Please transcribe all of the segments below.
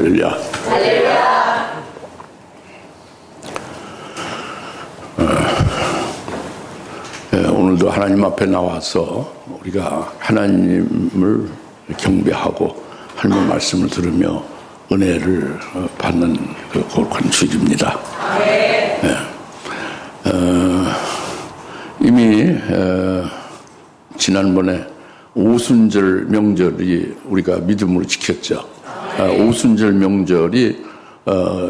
할렐루야. 할렐루야. 오늘도 하나님 앞에 나와서 우리가 하나님을 경배하고 하나님의 말씀을 들으며 은혜를 받는 그 거룩한 주일입니다. 이미 지난번에 오순절 명절이 우리가 믿음으로 지켰죠. 오순절 명절이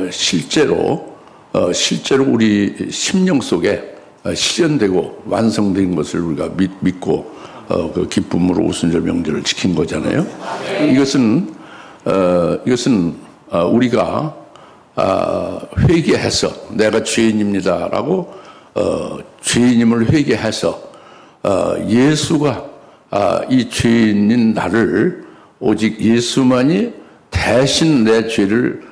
실제로 우리 심령 속에 실현되고 완성된 것을 우리가 믿고 그 기쁨으로 오순절 명절을 지킨 거잖아요. 이것은 우리가 회개해서 내가 죄인입니다라고 죄인임을 회개해서 예수가 이 죄인인 나를 오직 예수만이 대신 내 죄를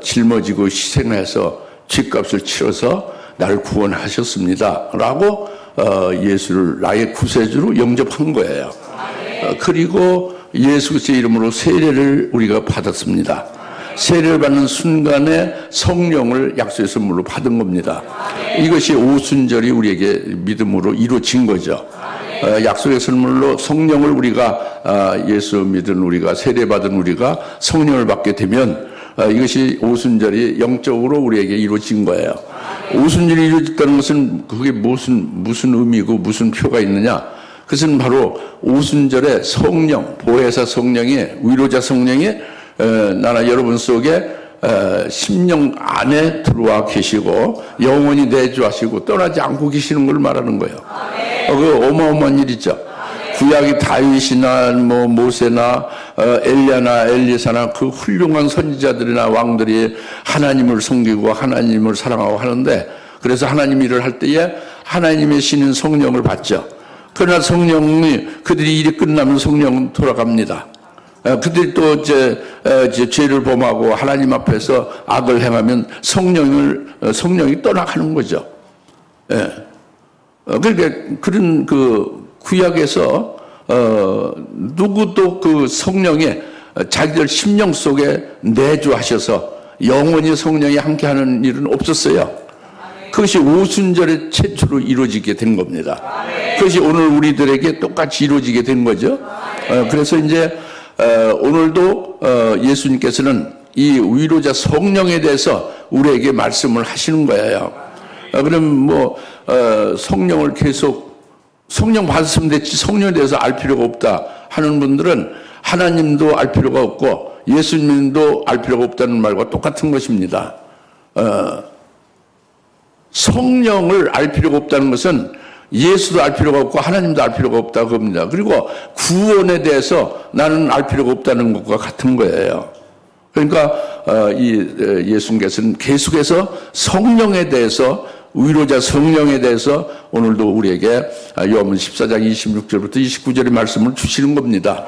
짊어지고 희생해서 죄값을 치러서 나를 구원하셨습니다 라고 예수를 나의 구세주로 영접한 거예요. 그리고 예수 그리스도의 이름으로 세례를 우리가 받았습니다. 세례를 받는 순간에 성령을 약속의 선물로 받은 겁니다. 이것이 오순절이 우리에게 믿음으로 이루어진 거죠. 약속의 선물로 성령을 우리가 예수 믿은 우리가 세례받은 우리가 성령을 받게 되면 이것이 오순절이 영적으로 우리에게 이루어진 거예요. 오순절이 이루어졌다는 것은 그게 무슨 의미고 무슨 표가 있느냐? 그것은 바로 오순절에 성령, 보혜사 성령이, 위로자 성령이 나나 여러분 속에 심령 안에 들어와 계시고 영원히 내주하시고 떠나지 않고 계시는 걸 말하는 거예요. 그 어마어마한 일이죠. 구약이 다윗이나 모세나 엘리야나 엘리사나 그 훌륭한 선지자들이나 왕들이 하나님을 섬기고 하나님을 사랑하고 하는데, 그래서 하나님 일을 할 때에 하나님의 신인 성령을 받죠. 그러나 성령이 그들이 일이 끝나면 성령은 돌아갑니다. 그들이 또 이제 죄를 범하고 하나님 앞에서 악을 행하면 성령이 떠나가는 거죠. 그러니까 그런 그 구약에서 누구도 그 성령이 자기들 심령 속에 내주하셔서 영원히 성령이 함께하는 일은 없었어요. 그것이 오순절에 최초로 이루어지게 된 겁니다. 그것이 오늘 우리들에게 똑같이 이루어지게 된 거죠. 그래서 이제 오늘도 예수님께서는 이 위로자 성령에 대해서 우리에게 말씀을 하시는 거예요. 그럼 성령을 계속 성령 받았으면 됐지 성령에 대해서 알 필요가 없다 하는 분들은 하나님도 알 필요가 없고 예수님도 알 필요가 없다는 말과 똑같은 것입니다. 성령을 알 필요가 없다는 것은 예수도 알 필요가 없고 하나님도 알 필요가 없다고 합니다. 그리고 구원에 대해서 나는 알 필요가 없다는 것과 같은 거예요. 그러니까 예수님께서는 계속해서 성령에 대해서, 위로자 성령에 대해서 오늘도 우리에게 요한복음 14장 26절부터 29절의 말씀을 주시는 겁니다.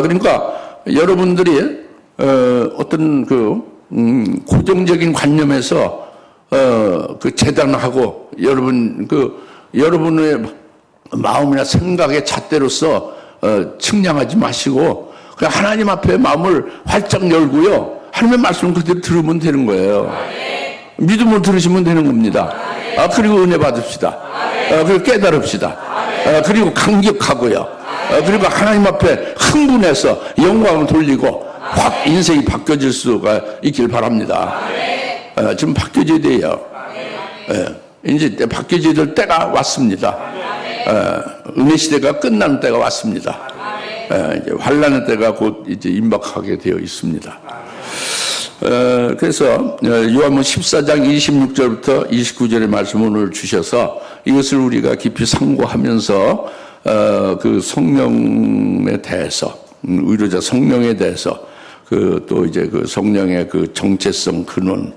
그러니까 여러분들이 어떤 고정적인 관념에서 그 재단하고 여러분의 마음이나 생각의 잣대로서 측량하지 마시고 그냥 하나님 앞에 마음을 활짝 열고요, 하나님의 말씀을 그대로 들으면 되는 거예요. 믿음으로 들으시면 되는 겁니다. 그리고 은혜 받읍시다. 그리고 깨달읍시다. 그리고 감격하고요. 그리고 하나님 앞에 흥분해서 영광을 돌리고 확 인생이 바뀌어질 수가 있길 바랍니다. 지금 바뀌어져야 돼요. 이제 바뀌어져야 될 때가 왔습니다. 은혜 시대가 끝나는 때가 왔습니다. 이제 환란의 때가 곧 이제 임박하게 되어 있습니다. 그래서 요한복음 14장 26절부터 29절의 말씀을 오늘 주셔서 이것을 우리가 깊이 상고하면서 그 성령에 대해서, 위로자 성령에 대해서 또 이제 그 성령의 그 정체성 근원,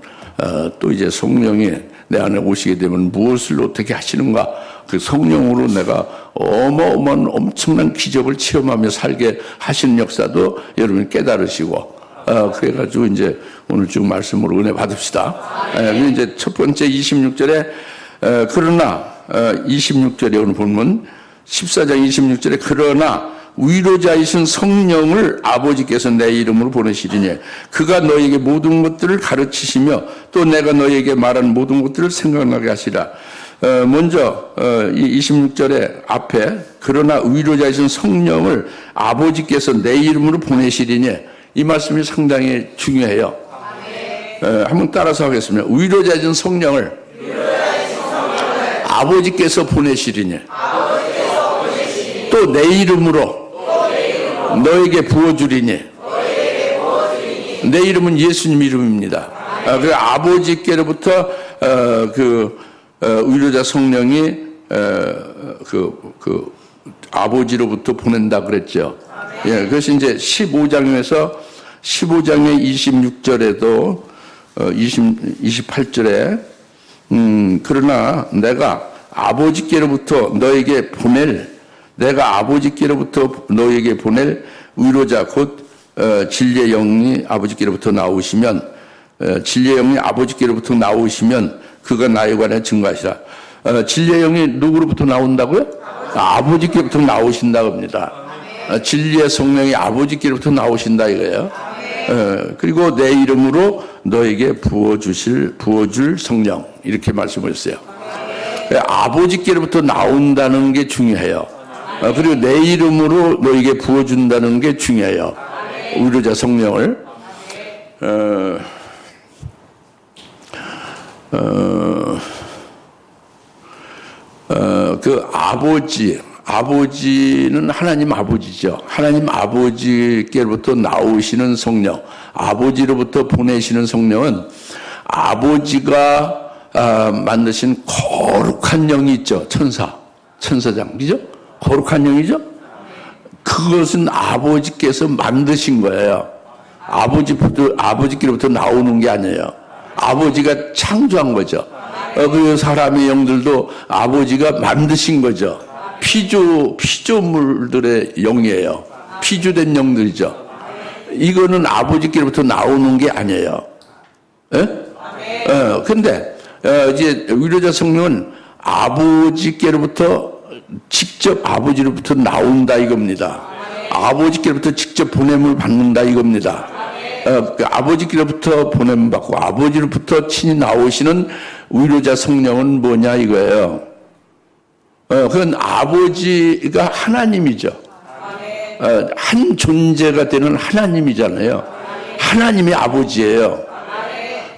또 이제 성령이 내 안에 오시게 되면 무엇을 어떻게 하시는가, 그 성령으로 내가 어마어마한 엄청난 기적을 체험하며 살게 하시는 역사도 여러분이 깨달으시고, 그래가지고 이제 오늘 쭉 말씀으로 은혜 받읍시다. 이제 첫 번째 26절에 그러나 26절에 오늘 보면 14장 26절에 그러나 위로자이신 성령을 아버지께서 내 이름으로 보내시리니 그가 너에게 모든 것들을 가르치시며 또 내가 너에게 말한 모든 것들을 생각나게 하시라. 먼저 이 26절의 앞에 그러나 위로자이신 성령을 아버지께서 내 이름으로 보내시리니 이 말씀이 상당히 중요해요. 한번 따라서 하겠습니다. 위로자이신 성령을 아버지께서 보내시리니 또 내 이름으로 너에게 부어주리니 내 이름은 예수님 이름입니다. 그 아버지께로부터 위로자 성령이 아버지로부터 보낸다 그랬죠. 예, 그래서 이제 15장의 26절에도 28절에 그러나 내가 아버지께로부터 너에게 보낼 위로자 곧 진리의 영이 아버지께로부터 나오시면 그가 나에 관해 증거하시라. 진리의 영이 누구로부터 나온다고요? 아버지께로부터 나오신다고 합니다. 진리의 성령이 아버지께로부터 나오신다 이거예요. 그리고 내 이름으로 너에게 부어줄 성령 이렇게 말씀하셨어요. 아버지께로부터 나온다는 게 중요해요. 그리고 내 이름으로 너에게 부어준다는 게 중요해요. 위로자 성령을. 그 아버지는 하나님 아버지죠. 하나님 아버지께로부터 나오시는 성령, 아버지로부터 보내시는 성령은 아버지가 만드신 거룩한 영이 있죠. 천사장, 그죠? 거룩한 영이죠? 그것은 아버지께서 만드신 거예요. 아버지께로부터 나오는 게 아니에요. 아버지가 창조한 거죠. 그 사람의 영들도 아버지가 만드신 거죠. 피조물들의 영이에요. 피조된 영들이죠. 이거는 아버지께로부터 나오는 게 아니에요. 근데 이제 위로자 성령은 아버지로부터 나온다 이겁니다. 아버지께로부터 직접 보냄을 받는다 이겁니다. 아버지께로부터 보냄을 받고 아버지로부터 친히 나오시는 위로자 성령은 뭐냐 이거예요. 그건 아버지가 하나님이죠. 한 존재가 되는 하나님이잖아요. 하나님이 아버지예요.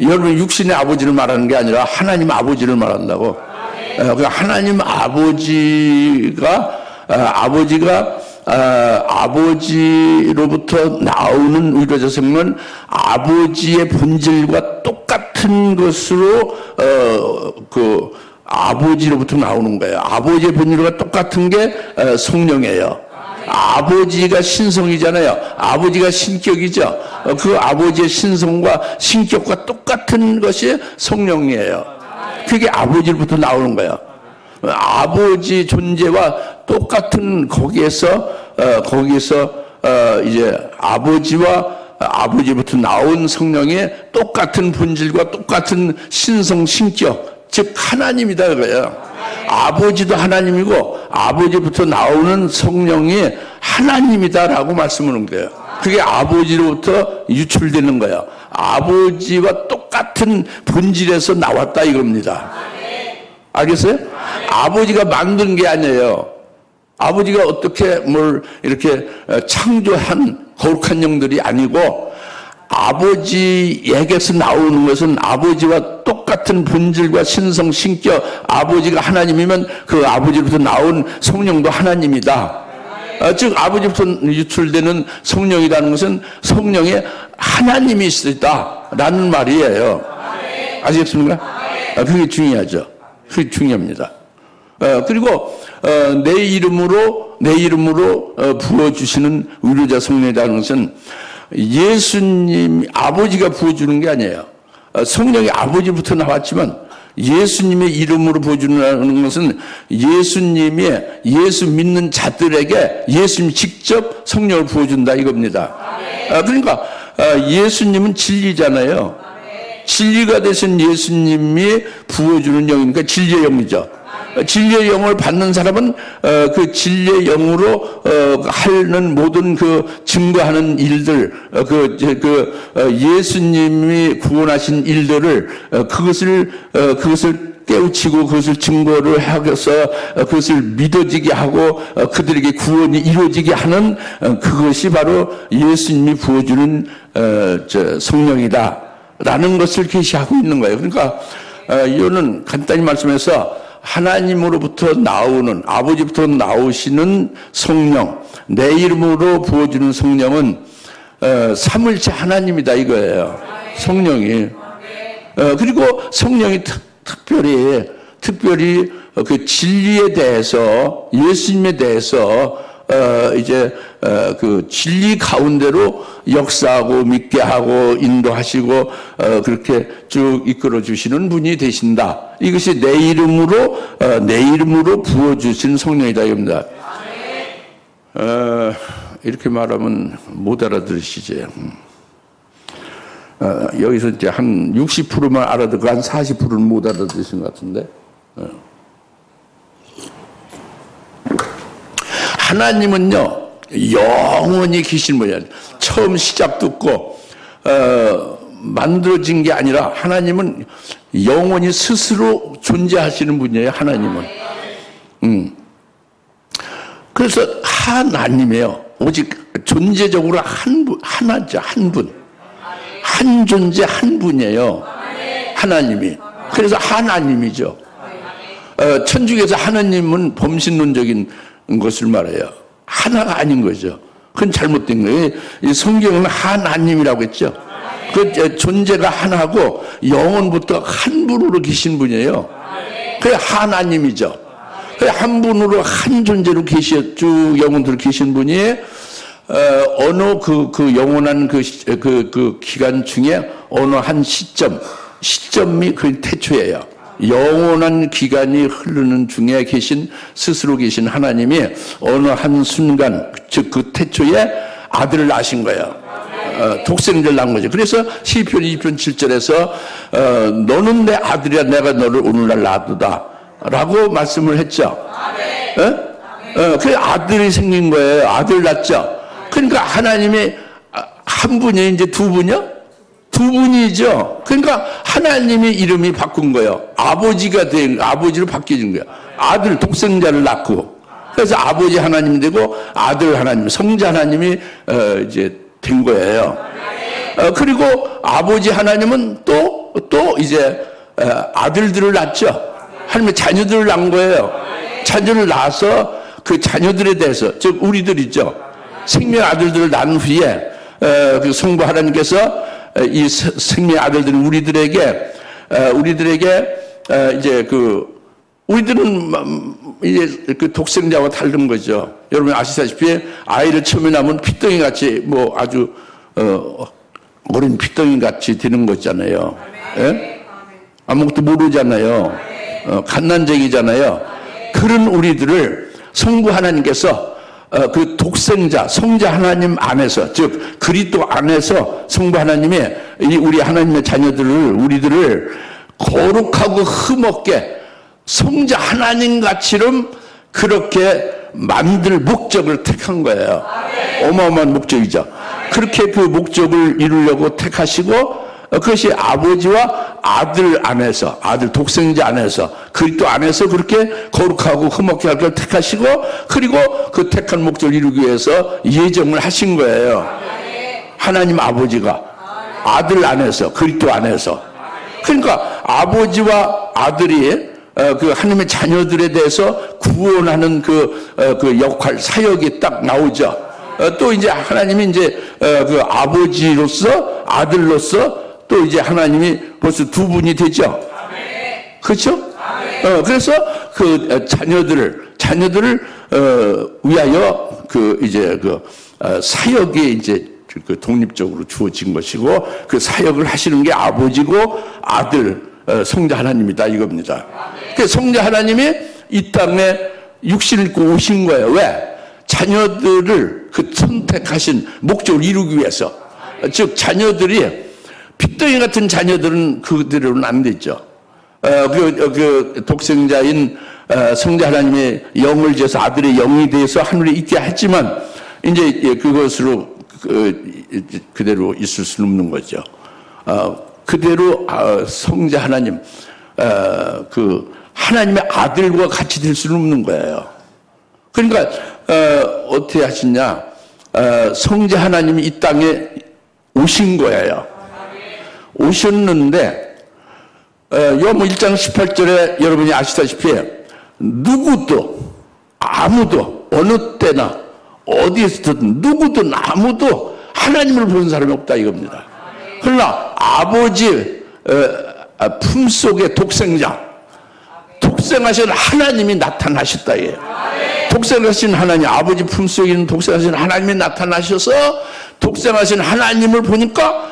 여러분 육신의 아버지를 말하는 게 아니라 하나님 아버지를 말한다고. 하나님 아버지로부터 나오는 위로자 성령은 아버지의 본질과 똑같은 것으로 아버지로부터 나오는 거예요. 아버지의 본질과 똑같은 게 성령이에요. 아버지가 신성이잖아요. 아버지가 신격이죠. 그 아버지의 신성과 신격과 똑같은 것이 성령이에요. 그게 아버지로부터 나오는 거예요. 아버지 존재와 똑같은 거기에서 이제 아버지로부터 나온 성령의 똑같은 본질과 똑같은 신성 신격, 즉 하나님이다 이거예요. 아버지도 하나님이고 아버지부터 나오는 성령이 하나님이다라고 말씀하는 거예요. 그게 아버지로부터 유출되는 거예요. 아버지와 똑같은 본질에서 나왔다 이겁니다. 알겠어요? 아버지가 만든 게 아니에요. 아버지가 어떻게 뭘 이렇게 창조한 거룩한 영들이 아니고 아버지에게서 나오는 것은 아버지와 똑같은 본질과 신성, 신격, 아버지가 하나님이면 그 아버지로부터 나온 성령도 하나님이다. 즉 아버지부터 유출되는 성령이라는 것은 성령에 하나님이 있다라는 말이에요. 아시겠습니까? 그게 중요하죠. 그게 중요합니다. 그리고 내 이름으로 부어주시는 위로자 성령이라는 것은 예수님 아버지가 부어주는 게 아니에요. 성령이 아버지부터 나왔지만 예수님의 이름으로 부어주는 것은 예수 믿는 자들에게 예수님이 직접 성령을 부어준다 이겁니다. 그러니까 예수님은 진리잖아요. 진리가 되신 예수님이 부어주는 영이니까 진리의 영이죠. 진리의 영을 받는 사람은 그 진리의 영으로 하는 모든 그 증거하는 일들, 예수님이 구원하신 일들을 그것을 깨우치고 그것을 증거를 하고서 그것을 믿어지게 하고 그들에게 구원이 이루어지게 하는 그것이 바로 예수님이 부어주는 성령이다라는 것을 계시하고 있는 거예요. 그러니까 이거는 간단히 말씀해서 하나님으로부터 나오는, 아버지부터 나오시는 성령, 내 이름으로 부어주는 성령은 삼일체 하나님이다 이거예요. 성령이. 그리고 성령이 특별히 그 진리에 대해서, 예수님에 대해서 그 진리 가운데로 역사하고 믿게 하고 인도하시고 그렇게 쭉 이끌어 주시는 분이 되신다. 이것이 내 이름으로 부어주신 성령이다 이겁니다. 이렇게 말하면 못 알아들으시죠. 여기서 이제 한 60%만 알아듣고 한 40%는 못 알아들으신 것 같은데. 하나님은요, 영원히 계신 분이에요. 처음 시작도 없고, 만들어진 게 아니라 하나님은 영원히 스스로 존재하시는 분이에요, 하나님은. 그래서 하나님이에요. 오직 존재적으로 하나죠, 한 분. 한 존재, 한 분이에요. 하나님이. 그래서 하나님이죠. 천주교에서 하나님은 범신론적인 것을 말해요. 하나가 아닌 거죠. 그건 잘못된 거예요. 이 성경은 하나님이라고 했죠. 그 존재가 하나고 영원부터 한 분으로 계신 분이에요. 그게 하나님이죠. 한 분으로 한 존재로 쭉 영원토록 계신 분이 어느 그 영원한 그 기간 중에 어느 한 시점이 그 태초예요. 영원한 기간이 흐르는 중에 스스로 계신 하나님이 어느 한 순간, 즉 그 태초에 아들을 낳으신 거예요. 독생자를 낳은 거죠. 그래서 시편 2편 7절에서 너는 내 아들이야, 내가 너를 오늘날 낳았도다 라고 말씀을 했죠. 그 아들이 생긴 거예요. 아들 낳죠. 그러니까 하나님이 한 분이 이제 두 분이요? 두 분이죠. 그러니까 하나님이 이름이 바꾼 거예요. 아버지로 바뀌어진 거예요. 아들, 독생자를 낳고. 그래서 아버지 하나님이 되고 아들 하나님, 성자 하나님이 이제 된 거예요. 그리고 아버지 하나님은 또 이제 아들들을 낳죠. 하나님의 자녀들을 낳은 거예요. 자녀를 낳아서 그 자녀들에 대해서, 즉 우리들이죠. 생명 아들들을 낳은 후에 그 성부 하나님께서 이 생명 아들들은 우리들에게 이제 우리들은 이제 그 독생자와 다른 거죠. 여러분 아시다시피 아이를 처음에 낳으면 피덩이 같이 뭐 아주 어린 피덩이 같이 되는 거잖아요. 예? 아무것도 모르잖아요. 갓난쟁이잖아요. 그런 우리들을 성부 하나님께서 그 독생자, 성자 하나님 안에서, 즉 그리스도 안에서 성부 하나님이 우리 하나님의 우리들을 거룩하고 흠없게 성자 하나님 같이름 그렇게 만들 목적을 택한 거예요. 어마어마한 목적이죠. 그렇게 그 목적을 이루려고 택하시고 그것이 아버지와 아들 안에서, 아들 독생자 안에서, 그리스도 안에서 그렇게 거룩하고 흠없게 할 걸 택하시고, 그리고 그 택한 목적을 이루기 위해서 예정을 하신 거예요. 하나님 아버지가 아들 안에서, 그리스도 안에서. 그러니까 아버지와 아들이 그 하나님의 자녀들에 대해서 구원하는 그 역할, 사역이 딱 나오죠. 또 이제 하나님이 이제 그 아버지로서, 아들로서 또 이제 하나님이 벌써 두 분이 되죠. 그렇죠? 그래서 그 자녀들을 위하여 그 이제 사역이 이제 그 독립적으로 주어진 것이고, 그 사역을 하시는 게 아버지고 아들, 성자 하나님이다 이겁니다. 그 성자 하나님이 이 땅에 육신을 입고 오신 거예요. 왜? 자녀들을 그 선택하신 목적을 이루기 위해서. 즉 자녀들이 핏덩이 같은 자녀들은 그대로는 안 되죠. 그 독생자인 성자 하나님의 영을 줘서 아들의 영이 되어서 하늘에 있게 했지만 이제 그것으로 그대로 있을 수는 없는 거죠. 그대로 성자 하나님 그 하나님의 아들과 같이 될 수는 없는 거예요. 그러니까 어떻게 하시냐? 성자 하나님이 이 땅에 오신 거예요. 오셨는데 요한복음 1장 18절에 여러분이 아시다시피 누구도 아무도 어느 때나 어디에서든 누구든 아무도 하나님을 본 사람이 없다 이겁니다. 그러나 아버지 품속의 독생하신 하나님이 나타나셨다 이에요. 독생하신 하나님, 아버지 품속에 있는 독생하신 하나님이 나타나셔서 독생하신 하나님을 보니까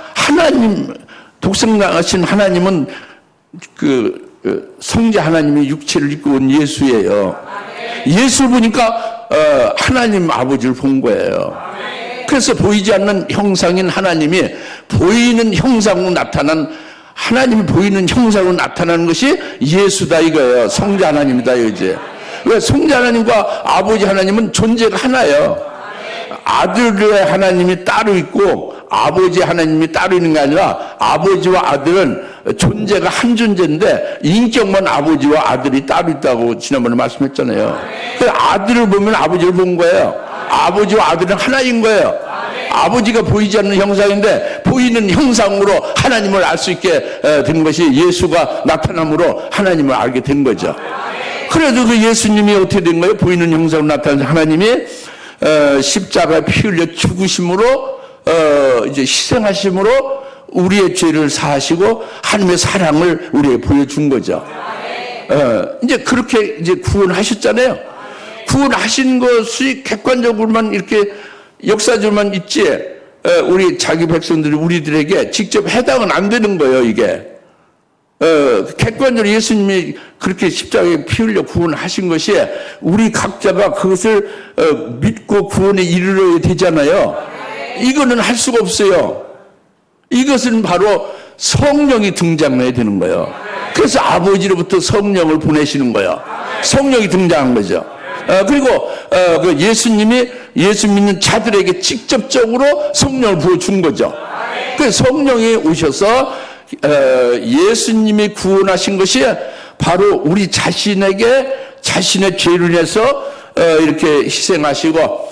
독생하신 하나님은 성자 하나님이 육체를 입고 온 예수예요. 예수를 보니까 하나님 아버지를 본 거예요. 그래서 보이지 않는 형상인 하나님이 보이는 형상으로 나타난 하나님이 보이는 형상으로 나타나는 것이 예수다 이거예요. 성자 하나님이다 이거지. 왜 성자 하나님과 아버지 하나님은 존재가 하나예요. 아들의 하나님이 따로 있고 아버지 하나님이 따로 있는 게 아니라 아버지와 아들은 존재가 한 존재인데 인격만 아버지와 아들이 따로 있다고 지난번에 말씀했잖아요. 그래서 아들을 보면 아버지를 본 거예요. 아버지와 아들은 하나인 거예요. 아버지가 보이지 않는 형상인데 보이는 형상으로 하나님을 알 수 있게 된 것이 예수가 나타남으로 하나님을 알게 된 거죠. 그래도 그 예수님이 어떻게 된 거예요? 보이는 형상으로 나타난 하나님이 십자가에 피 흘려 죽으심으로 이제 희생하심으로 우리의 죄를 사하시고 하나님의 사랑을 우리에게 보여준 거죠. 이제 그렇게 이제 구원하셨잖아요. 구원하신 것이 객관적으로만 이렇게 역사적으로만 있지 우리 자기 백성들이 우리들에게 직접 해당은 안 되는 거예요. 이게 객관적으로 예수님이 그렇게 십자가에 피 흘려 구원하신 것이 우리 각자가 그것을 믿고 구원에 이르러야 되잖아요. 이거는 할 수가 없어요. 이것은 바로 성령이 등장해야 되는 거예요. 그래서 아버지로부터 성령을 보내시는 거예요. 성령이 등장한 거죠. 그리고 그 예수님이 예수 믿는 자들에게 직접적으로 성령을 부어준 거죠. 그래서 성령이 오셔서 예수님이 구원하신 것이 바로 우리 자신에게 자신의 죄를 위해서 이렇게 희생하시고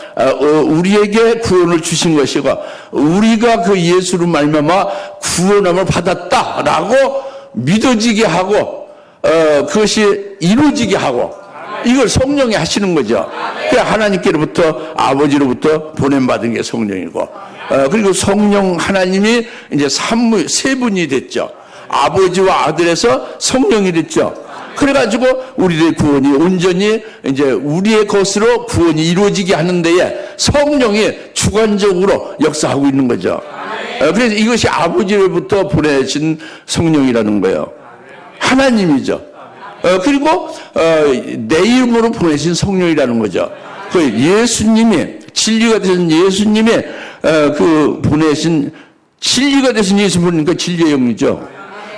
우리에게 구원을 주신 것이고 우리가 그 예수로 말미암아 구원함을 받았다라고 믿어지게 하고 그것이 이루어지게 하고 이걸 성령이 하시는 거죠. 하나님께로부터 아버지로부터 보냄받은 게 성령이고 그리고 성령 하나님이 이제 세 분이 됐죠. 아버지와 아들에서 성령이 됐죠. 그래가지고 우리의 구원이 온전히 이제 우리의 것으로 구원이 이루어지게 하는 데에 성령이 주관적으로 역사하고 있는 거죠. 그래서 이것이 아버지로부터 보내신 성령이라는 거예요. 하나님이죠. 그리고 내 이름으로 보내신 성령이라는 거죠. 그 예수님이 진리가 되신 예수님이 그 보내신 진리가 되신 예수 보니까 진리의 영이죠.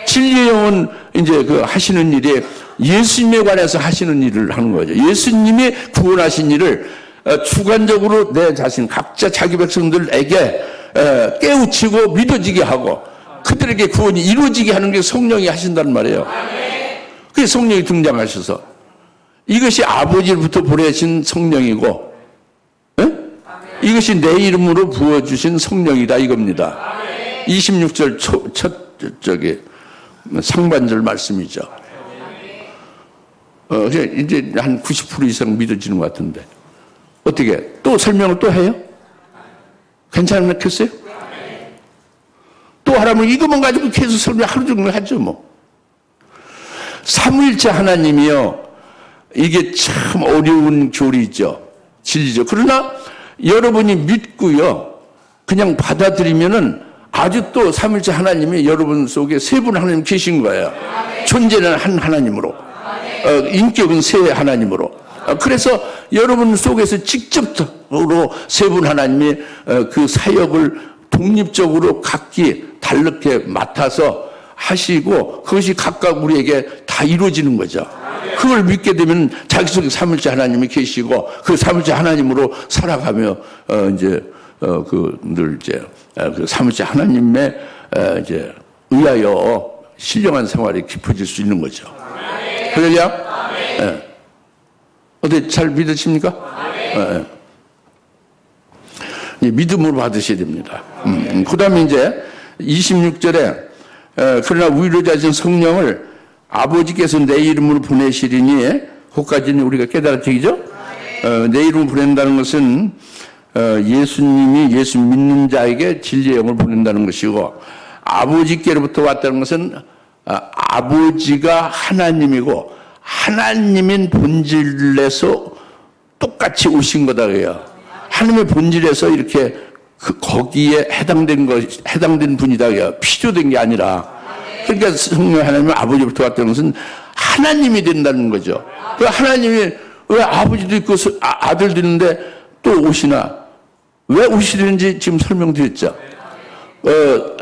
진리의 영은 이제 그 하시는 일이 예수님에 관해서 하시는 일을 하는 거죠. 예수님이 구원하신 일을 주관적으로 내 자신 각자 자기 백성들에게 깨우치고 믿어지게 하고 그들에게 구원이 이루어지게 하는 게 성령이 하신다는 말이에요. 그게 성령이 등장하셔서 이것이 아버지로부터 보내신 성령이고 이것이 내 이름으로 부어주신 성령이다 이겁니다. 26절 첫 상반절 말씀이죠. 이제 한 90% 이상 믿어지는 것 같은데 어떻게 또 설명을 또 해요? 괜찮겠어요? 또 하라면 이것만 가지고 계속 설명 하루 종일 하죠 뭐. 삼위일체 하나님이요. 이게 참 어려운 교리죠. 진리죠. 그러나 여러분이 믿고요. 그냥 받아들이면은 아주 또 삼위일체 하나님이 여러분 속에 세 분 하나님 계신 거예요. 존재는 한 하나님으로. 인격은 세 하나님으로. 그래서 여러분 속에서 직접적으로 세 분 하나님이 그 사역을 독립적으로 각기 다르게 맡아서 하시고 그것이 각각 우리에게 다 이루어지는 거죠. 그걸 믿게 되면 자기 속에 삼일째 하나님이 계시고 그 삼일째 하나님으로 살아가며 늘 그 삼일째 하나님의 이제 의하여 신령한 생활이 깊어질 수 있는 거죠. 할렐루야. 예. 어때 잘 믿으십니까? 믿음으로 받으셔야 됩니다. 그 다음에 이제 26절에 그러나 위로자신 성령을 아버지께서 내 이름으로 보내시리니 그것까지는 우리가 깨달았죠. 내 이름으로 보낸다는 것은 예수님이 예수 믿는 자에게 진리의 영을 보낸다는 것이고 아버지께로부터 왔다는 것은 아버지가 하나님이고 하나님인 본질에서 똑같이 오신 거다 그래요. 하나님의 본질에서 이렇게 거기에 해당된 분이다 그래요. 필요된 게 아니라. 그러니까 성령 하나님은 아버지부터 왔다는 것은 하나님이 된다는 거죠. 그 하나님이 왜 아버지도 있고 아들도 있는데 또 오시나? 왜 오시는지 지금 설명드렸죠.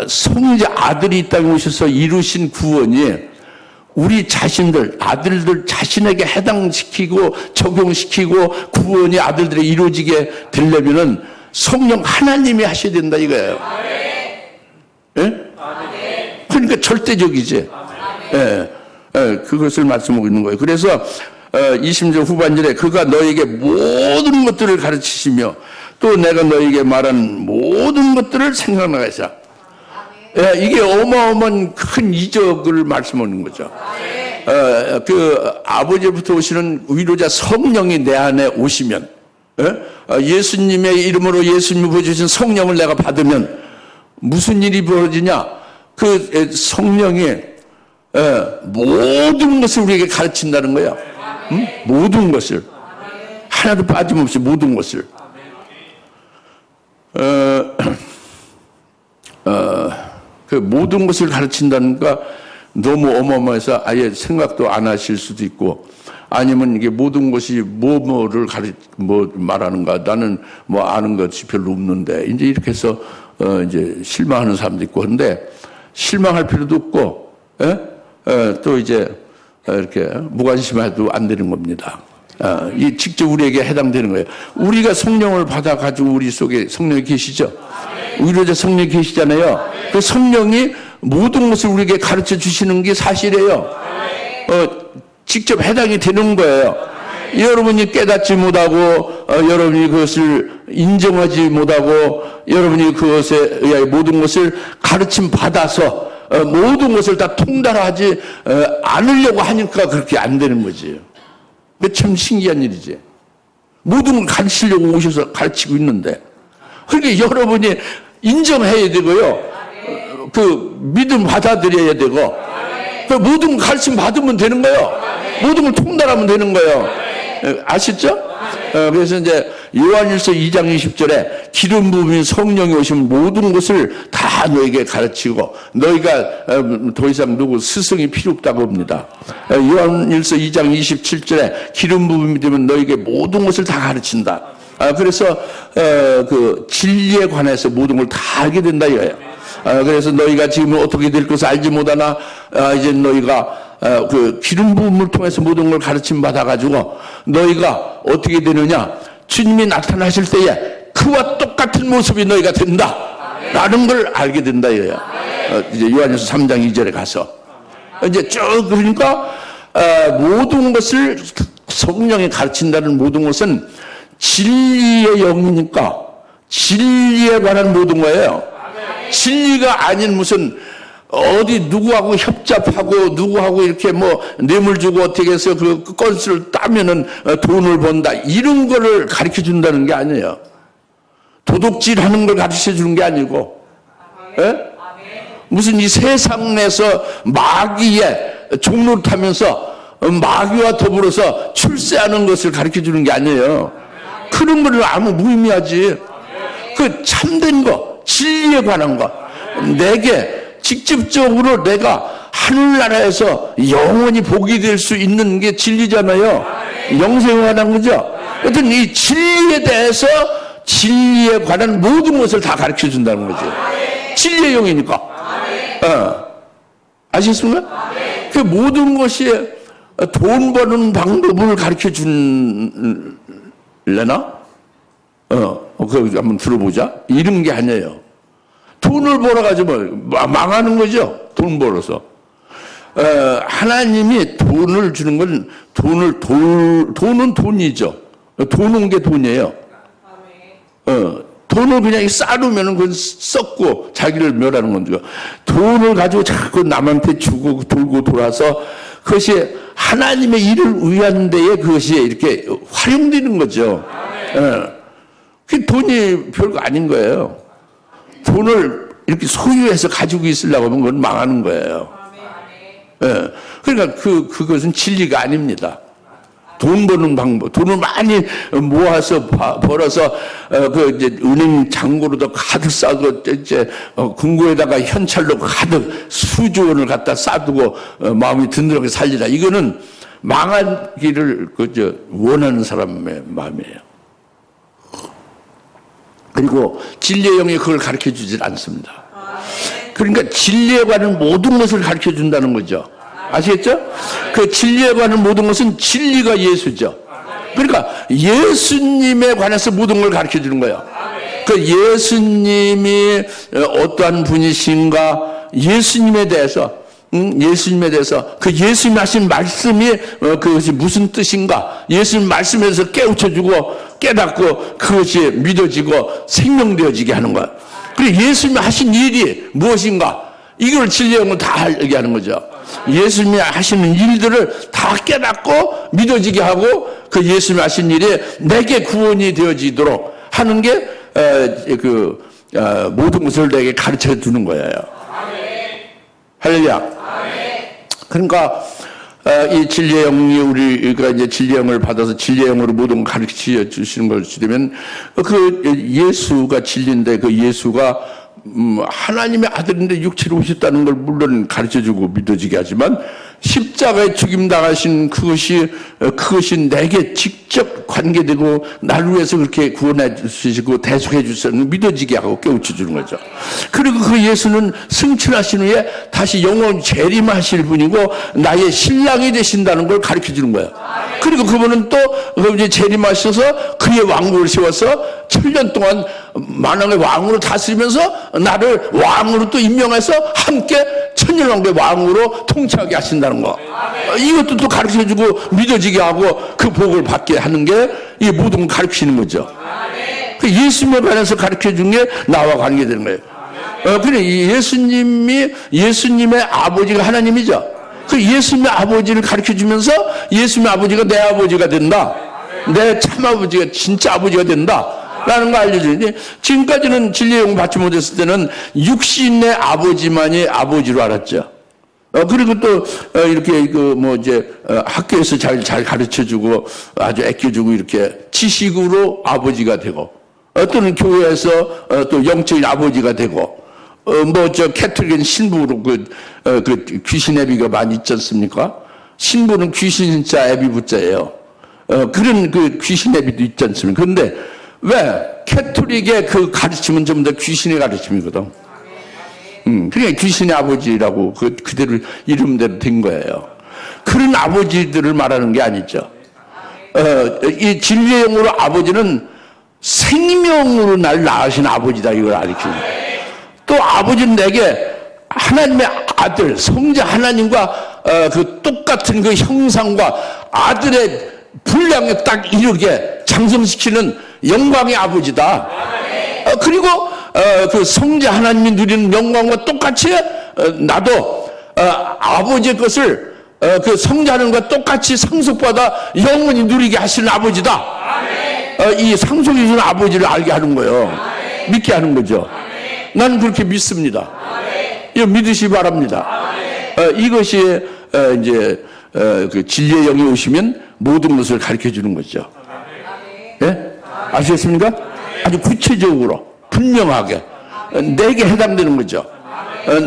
성자 아들이 이 땅에 오셔서 이루신 구원이 우리 자신들, 아들들 자신에게 해당시키고 적용시키고 구원이 아들들에 이루어지게 되려면은 성령 하나님이 하셔야 된다 이거예요. 예? 그러니까 절대적이지. 예. 그것을 말씀하고 있는 거예요. 그래서 20절 후반절에 그가 너에게 모든 것들을 가르치시며 또 내가 너에게 말한 모든 것들을 생각나게 하시라. 예, 이게 어마어마한 큰 이적을 말씀하는 거죠. 그 아버지부터 오시는 위로자 성령이 내 안에 오시면, 예수님의 이름으로 예수님이 보여주신 성령을 내가 받으면 무슨 일이 벌어지냐? 그 성령이 모든 것을 우리에게 가르친다는 거예요. 모든 것을. 하나도 빠짐없이 모든 것을. 그 모든 것을 가르친다는 거 너무 어마어마해서 아예 생각도 안 하실 수도 있고 아니면 이게 모든 것이 뭐를 말하는가 나는 뭐 아는 것이 별로 없는데 이제 이렇게 해서 이제 실망하는 사람도 있고 그런데 실망할 필요도 없고 또 이제 이렇게 무관심해도 안 되는 겁니다. 이 직접 우리에게 해당되는 거예요. 우리가 성령을 받아가지고 우리 속에 성령이 계시죠. 위로자 성령이 계시잖아요. 그 성령이 모든 것을 우리에게 가르쳐 주시는 게 사실이에요. 직접 해당이 되는 거예요. 여러분이 깨닫지 못하고 여러분이 그것을 인정하지 못하고 여러분이 그것에 의하여 모든 것을 가르침 받아서 모든 것을 다 통달하지 않으려고 하니까 그렇게 안 되는 거지. 참 신기한 일이지. 모든 걸 가르치려고 오셔서 가르치고 있는데 그러니까 여러분이 인정해야 되고요. 그 믿음 받아들여야 되고 그 모든 걸 가르침 받으면 되는 거예요. 모든 걸 통달하면 되는 거예요. 아시죠? 그래서 이제 요한일서 2장 20절에 기름 부음인 성령이 오시면 모든 것을 다 너에게 가르치고 너희가 더 이상 누구 스승이 필요 없다고 봅니다. 요한일서 2장 27절에 기름 부음이 되면 너에게 모든 것을 다 가르친다. 그래서 그 진리에 관해서 모든 걸 다 알게 된다 이거예요. 그래서 너희가 지금 어떻게 될 것을 알지 못하나 이제 너희가 그 기름 부음을 통해서 모든 걸 가르침 받아가지고 너희가 어떻게 되느냐? 주님이 나타나실 때에 그와 똑같은 모습이 너희가 된다. 라는 걸 알게 된다 이거예요. 이제 요한일서 3장 2절에 가서 이제 쭉 그러니까 모든 것을 성령이 가르친다는 모든 것은 진리의 영이니까 진리에 관한 모든 거예요. 진리가 아닌 무슨 어디 누구하고 협잡하고 누구하고 이렇게 뭐 뇌물 주고 어떻게 해서 그 건수를 따면은 돈을 번다 이런 거를 가르쳐 준다는 게 아니에요. 도둑질하는 걸 가르쳐 주는 게 아니고 무슨 이 세상에서 마귀의 종로를 타면서 마귀와 더불어서 출세하는 것을 가르쳐 주는 게 아니에요. 그런 거는 아무 무의미하지. 그 참된 거, 진리에 관한 거, 내게 직접적으로 내가 하늘나라에서 영원히 복이 될 수 있는 게 진리잖아요. 영생에 관한 거죠. 하여튼 이 진리에 대해서 진리에 관한 모든 것을 다 가르쳐 준다는 거죠. 진리의 영이니까. 아시겠습니까? 그 모든 것이 돈 버는 방법을 가르쳐 줄래나? 그거 한번 들어보자. 이런 게 아니에요. 돈을 벌어가지고 망하는 거죠. 돈 벌어서. 하나님이 돈을 주는 건 돈은 돈이죠. 돈은 게 돈이에요. 돈을 그냥 쌓으면은 그건 썩고 자기를 멸하는 건데, 돈을 가지고 자꾸 남한테 주고 돌고 돌아서 그것이 하나님의 일을 위한 데에 그것이 이렇게 활용되는 거죠. 그 돈이 별거 아닌 거예요. 돈을 이렇게 소유해서 가지고 있으려고 하면 그건 망하는 거예요. 그러니까 그것은 진리가 아닙니다. 돈 버는 방법, 돈을 많이 모아서 벌어서 이제 은행 잔고로도 가득 싸고 이제 금고에다가 현찰로 가득 수조 원을 갖다 싸두고 마음이 든든하게 살리라. 이거는 망하기를 원하는 사람의 마음이에요. 그리고 진리의 영이 그걸 가르쳐 주질 않습니다. 그러니까 진리에 관한 모든 것을 가르쳐 준다는 거죠. 아시겠죠? 그 진리에 관한 모든 것은 진리가 예수죠. 그러니까 예수님에 관해서 모든 걸 가르쳐 주는 거예요. 그 예수님이 어떠한 분이신가, 예수님에 대해서 그 예수님 하신 말씀이 그것이 무슨 뜻인가, 예수님 말씀에서 깨우쳐주고 깨닫고 그것이 믿어지고 생명되어지게 하는 거야. 그리고 예수님이 하신 일이 무엇인가, 이걸 진리의 영은 다 알게 하는 거죠. 예수님이 하시는 일들을 다 깨닫고 믿어지게 하고 그 예수님이 하신 일이 내게 구원이 되어지도록 하는 게 모든 것을 내게 가르쳐 주는 거예요. 할렐루야. 그러니까 이 진리의 영이 우리가 이제 진리의 영을 받아서 진리의 영으로 모든 걸 가르쳐 주시는 것이 되면 그 예수가 진리인데 그 예수가 하나님의 아들인데 육체로 오셨다는 걸 물론 가르쳐주고 믿어지게 하지만 십자가에 죽임당하신 그것이 내게 직접 관계되고 나를 위해서 그렇게 구원해 주시고 대속해 주시는 믿어지게 하고 깨우쳐 주는 거죠. 그리고 그 예수는 승천하신 후에 다시 영원 재림하실 분이고 나의 신랑이 되신다는 걸 가르쳐 주는 거예요. 그리고 그분은 또 이제 재림하셔서 그의 왕국을 세워서 7년 동안 만왕의 왕으로 다스리면서 나를 왕으로 또 임명해서 함께 천년왕국의 왕으로 통치하게 하신다는 거. 이것도 또 가르쳐주고 믿어지게 하고 그 복을 받게 하는 게 이 모든 걸 가르치는 거죠. 그 예수님에 관해서 가르쳐준 게 나와 관계되는 거예요. 그래, 예수님의 아버지가 하나님이죠. 그 예수님의 아버지를 가르쳐주면서 예수님의 아버지가 내 아버지가 된다. 내 참 아버지가 진짜 아버지가 된다. 라는 거 알려주는데, 지금까지는 진리의 영 받지 못했을 때는 육신의 아버지만이 아버지로 알았죠. 그리고 또 이렇게 학교에서 잘 가르쳐주고 아주 아껴주고 이렇게 지식으로 아버지가 되고, 또는 교회에서 또 영적인 아버지가 되고, 캐톨릭은 신부로 귀신 애비가 많이 있지 않습니까? 신부는 귀신자 애비부자예요. 그런 귀신 애비도 있지 않습니까? 그런데 왜? 캐톨릭의 그 가르침은 좀 더 귀신의 가르침이거든. 그러니까 귀신의 아버지라고 그대로 이름대로 된 거예요. 그런 아버지들을 말하는 게 아니죠. 이 진리의 영으로 아버지는 생명으로 날 낳으신 아버지다, 이걸 가르치는 거예요. 또 아버지는 내게 하나님의 아들, 성자 하나님과 그 똑같은 그 형상과 아들의 분량에 딱 이르게 장성시키는 영광의 아버지다. 그리고 그 성자 하나님이 누리는 영광과 똑같이 나도 아버지의 것을 그 성자 하나님과 똑같이 상속받아 영원히 누리게 하시는 아버지다. 이 상속해 주는 아버지를 알게 하는 거예요. 믿게 하는 거죠. 나는 그렇게 믿습니다. 이거 믿으시기 바랍니다. 이것이 이제 그 진리의 영이 오시면 모든 것을 가르쳐 주는 거죠. 예? 아시겠습니까? 아주 구체적으로 분명하게 내게 해당되는 거죠.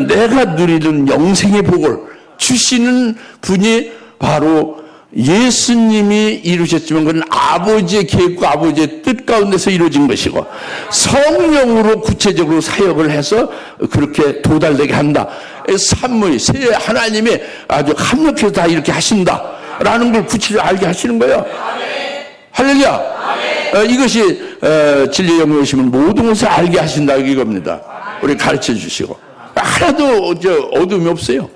내가 누리는 영생의 복을 주시는 분이 바로 예수님이 이루셨지만 그건 아버지의 계획과 아버지의 뜻 가운데서 이루어진 것이고, 성령으로 구체적으로 사역을 해서 그렇게 도달되게 한다. 하나님이 아주 합력해서 다 이렇게 하신다. 라는 걸 구체적으로 알게 하시는 거예요. 할렐루야. 이것이 진리의 영이 오시면 모든 것을 알게 하신다 이겁니다. 우리 가르쳐 주시고 하나도 어둠이 없어요.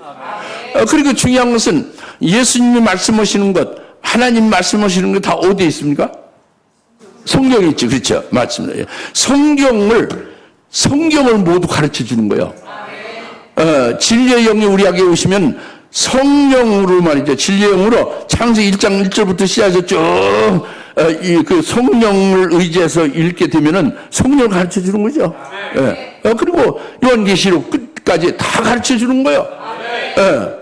그리고 중요한 것은 예수님이 말씀하시는 것, 하나님 말씀하시는 것 다 어디에 있습니까? 성경에 있죠. 그렇죠. 맞습니다. 성경을 모두 가르쳐 주는 거예요. 진리의 영이 우리에게 오시면 성령으로 말이죠. 진리의 영으로 창세기 1장 1절부터 시작해서 쭉 그 성령을 의지해서 읽게 되면은 성령을 가르쳐 주는 거죠. 그리고 요한계시록 끝까지 다 가르쳐 주는 거예요.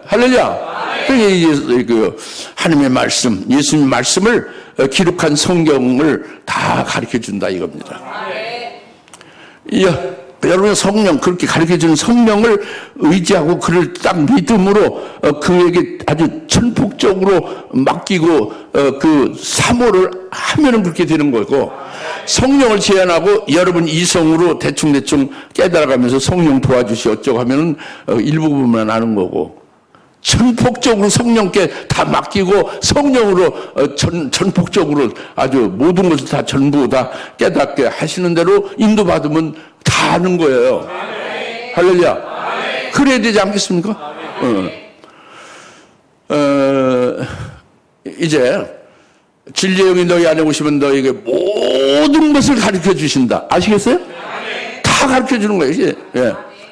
할렐루야. 그 하나님의 말씀, 예수님 말씀을 기록한 성경을 다 가르쳐 준다 이겁니다. 여러분 성령, 그렇게 가르쳐주는 성령을 의지하고 그를 딱 믿음으로 그에게 아주 전폭적으로 맡기고 그 사모를 하면은 그렇게 되는 거고, 성령을 제한하고 여러분 이성으로 대충대충 깨달아가면서 성령 도와주시 어쩌고 하면은 일부분만 아는 거고, 전폭적으로 성령께 다 맡기고 성령으로 전폭적으로 아주 모든 것을 다 전부 다 깨닫게 하시는 대로 인도받으면 다 아는 거예요. 할렐루야. 그래야 되지 않겠습니까? 이제 진리의 영이 너희 안에 오시면 너희에게 모든 것을 가르쳐 주신다. 아시겠어요? 다 가르쳐 주는 거예요. 이제.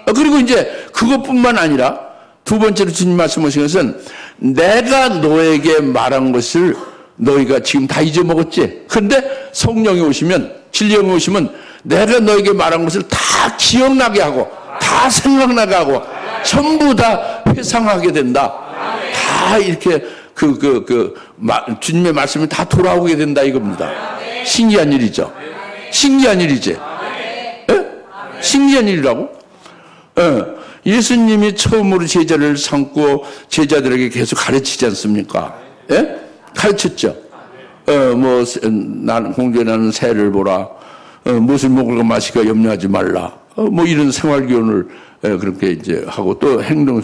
그리고 이제 그것뿐만 아니라 두 번째로 주님 말씀하신 것은 내가 너에게 말한 것을 너희가 지금 다 잊어먹었지. 그런데 성령이 오시면, 진리의 영이 오시면 내가 너에게 말한 것을 다 기억나게 하고 다 생각나게 하고 전부 다 회상하게 된다. 다 이렇게 주님의 말씀이 다 돌아오게 된다 이겁니다. 신기한 일이죠. 신기한 일이지. 신기한 일이라고? 예수님이 처음으로 제자를 삼고 제자들에게 계속 가르치지 않습니까? 가르쳤죠. 나는 공주에 나는 새를 보라. 무엇을 먹을까 마실까 염려하지 말라. 이런 생활교훈을 그렇게 이제 하고 또 행동을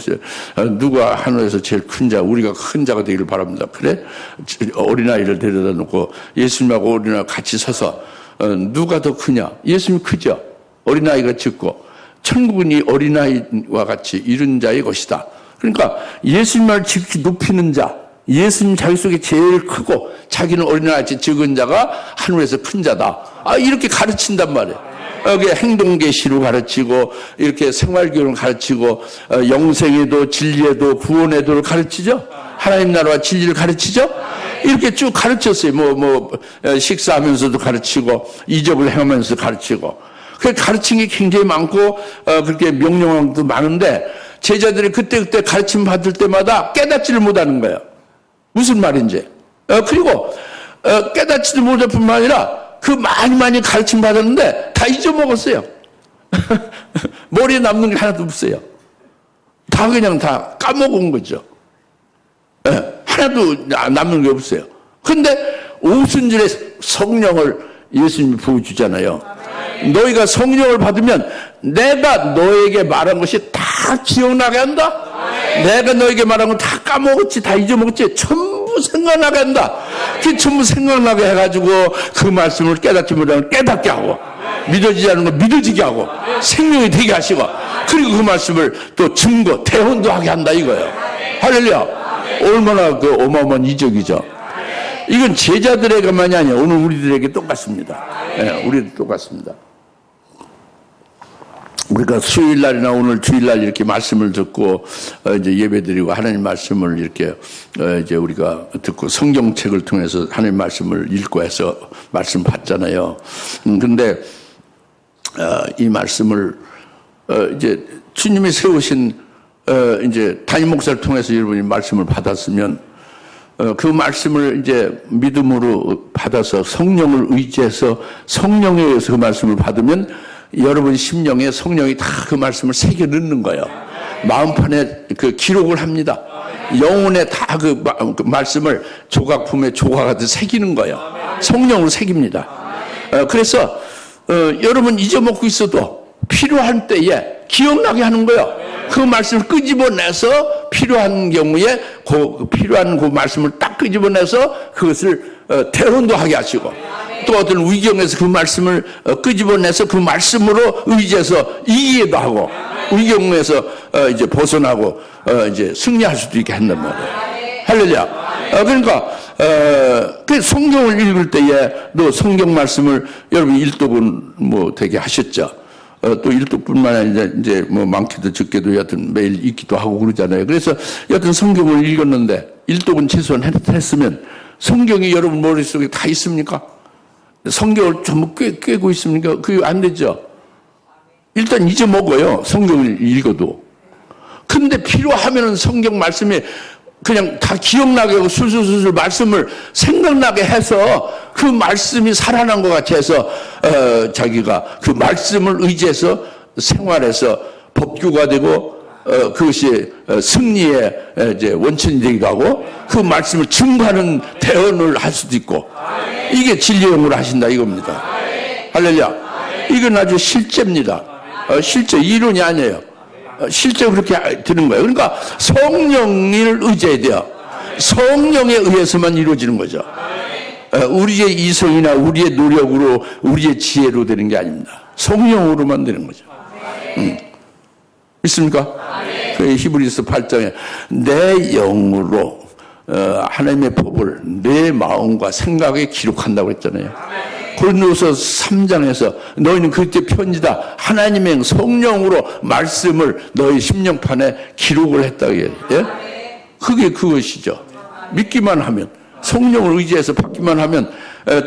누가 하늘에서 제일 큰 자, 우리가 큰 자가 되기를 바랍니다. 그래? 어린아이를 데려다 놓고 예수님하고 어린아이가 같이 서서 누가 더 크냐? 예수님이 크죠. 어린아이가 적고 천국은 이 어린아이와 같이 이른 자의 것이다. 그러니까 예수님을 지극히 높이는 자, 예수님 자기 속에 제일 크고 자기는 어린아이같이 적은 자가 하늘에서 큰 자다. 이렇게 가르친단 말이에요. 여기 행동계시로 가르치고 이렇게 생활교훈을 가르치고 영생에도 진리에도 구원에도 가르치죠. 하나님 나라와 진리를 가르치죠. 이렇게 쭉 가르쳤어요. 식사하면서도 가르치고 이적을 행하면서 가르치고. 그 가르친 게 굉장히 많고 그렇게 명령한 것도 많은데 제자들이 그때 가르침 받을 때마다 깨닫지를 못하는 거예요. 무슨 말인지. 그리고 깨닫지도 못할 뿐만 아니라 그 많이 가르침 받았는데 다 잊어먹었어요. 머리에 남는 게 하나도 없어요. 다 그냥 다 까먹은 거죠. 하나도 남는 게 없어요. 근데 오순절에 성령을 예수님이 보여주잖아요. 너희가 성령을 받으면 내가 너에게 말한 것이 다 기억나게 한다. 내가 너에게 말한 건 다 까먹었지, 다 잊어먹었지, 전부 생각나게 한다. 그 전부 생각나게 해가지고 그 말씀을 깨닫지 못하면 깨닫게 하고, 믿어지지 않는 거 믿어지게 하고, 생명이 되게 하시고, 그리고 그 말씀을 또 증거, 대언도 하게 한다 이거예요. 할렐루야. 얼마나 어마어마한 이적이죠. 이건 제자들에게만이 아니에요. 오늘 우리들에게 똑같습니다. 우리도 똑같습니다. 우리가 수요일날이나 오늘 주일날 이렇게 말씀을 듣고 이제 예배드리고 하나님 말씀을 이렇게 이제 우리가 듣고 성경책을 통해서 하나님 말씀을 읽고 해서 말씀 받잖아요. 근데 이 말씀을 이제 주님이 세우신 이제 담임 목사를 통해서 여러분이 말씀을 받았으면 그 말씀을 이제 믿음으로 받아서 성령을 의지해서 성령에 의해서 그 말씀을 받으면 여러분 심령에 성령이 다 그 말씀을 새겨 넣는 거예요. 마음판에 그 기록을 합니다. 영혼에 다 그 말씀을 조각품에 조각하듯 새기는 거예요. 성령으로 새깁니다. 그래서 여러분 잊어먹고 있어도 필요한 때에 기억나게 하는 거예요. 그 말씀을 끄집어내서 필요한 경우에 필요한 그 말씀을 딱 끄집어내서 그것을 대언도 하게 하시고, 또 어떤 위경에서 그 말씀을 끄집어내서 그 말씀으로 의지해서 이기기도 하고, 위경에서 이제 벗어나고 이제 승리할 수도 있게 한단 말이에요. 할렐루야. 그러니까 그 성경을 읽을 때에 또 성경 말씀을 여러분 일독은 뭐 되게 하셨죠. 또 일독뿐만 아니라 이제 뭐 많게도 적게도 여하튼 매일 읽기도 하고 그러잖아요. 그래서 여하튼 성경을 읽었는데 일독은 최소한 했으면 성경이 여러분 머릿속에 다 있습니까? 성경을 전부 꿰고 있습니까? 그게 안 되죠. 일단 잊어먹어요. 성경을 읽어도. 근데 필요하면은 성경 말씀이 그냥 다 기억나게 하고 술술술 말씀을 생각나게 해서 그 말씀이 살아난 것 같이 해서 자기가 그 말씀을 의지해서 생활해서 법규가 되고 그것이 승리의 이제 원천이 되기도 하고 그 말씀을 증거하는 대언을 할 수도 있고 이게 진리형으로 하신다 이겁니다. 할렐루야. 이건 아주 실제입니다. 실제 이론이 아니에요. 실제 그렇게 되는 거예요. 그러니까 성령을 의지해야 돼요. 성령에 의해서만 이루어지는 거죠. 우리의 이성이나 우리의 노력으로 우리의 지혜로 되는 게 아닙니다. 성령으로만 되는 거죠. 있습니까? 그 히브리서 8장에 내 영으로 하나님의 법을 내 마음과 생각에 기록한다고 했잖아요. 고린도서 3장에서 너희는 그때 편지다. 하나님의 성령으로 말씀을 너희 심령판에 기록을 했다고 해요. 예? 그게 그것이죠. 믿기만 하면, 성령을 의지해서 받기만 하면,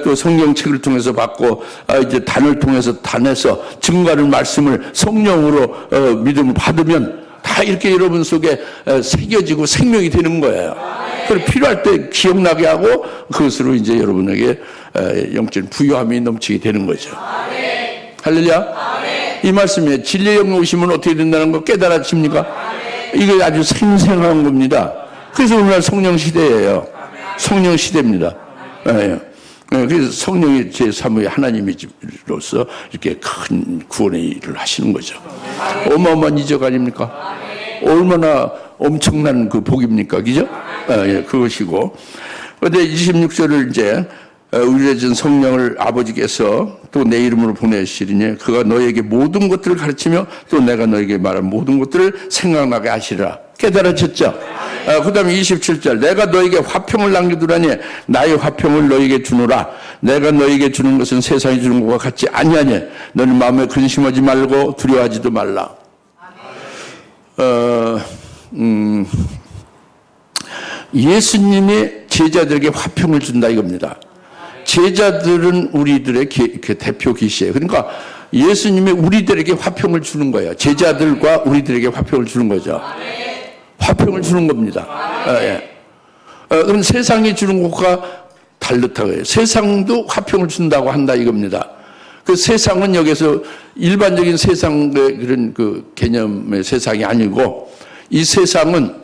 또 성경책을 통해서 받고, 이제 단을 통해서 단에서 증거하는 말씀을 성령으로 믿음을 받으면 다 이렇게 여러분 속에 새겨지고 생명이 되는 거예요. 그리고 필요할 때 기억나게 하고 그것으로 이제 여러분에게 영적인 부유함이 넘치게 되는 거죠. 할렐루야. 이 말씀에 진리의 영이 오시면 어떻게 된다는 거 깨달아집니까? 이게 아주 생생한 겁니다. 그래서 오늘날 성령 시대예요. 성령 시대입니다. 그래서 성령이 제3의 하나님이로서 이렇게 큰 구원의 일을 하시는 거죠. 어마어마한 이적 아닙니까? 얼마나 엄청난 그 복입니까? 그죠? 그것이고. 그런데 26절을 이제 우리의 전 성령을 아버지께서 또 내 이름으로 보내시리니 그가 너에게 모든 것들을 가르치며 또 내가 너에게 말한 모든 것들을 생각나게 하시리라. 깨달아졌죠? 그 다음에 27절 내가 너에게 화평을 남겨두라니 나의 화평을 너에게 주노라. 내가 너에게 주는 것은 세상이 주는 것과 같지 아니하니 너는 마음에 근심하지 말고 두려워하지도 말라. 예수님이 제자들에게 화평을 준다 이겁니다. 제자들은 우리들의 대표 계시예요. 그러니까 예수님이 우리들에게 화평을 주는 거예요. 제자들과 우리들에게 화평을 주는 거죠. 화평을 주는 겁니다. 그럼 세상이 주는 것과 다르다고 해요. 세상도 화평을 준다고 한다 이겁니다. 그 세상은 여기서 일반적인 세상의 그런 그 개념의 세상이 아니고 이 세상은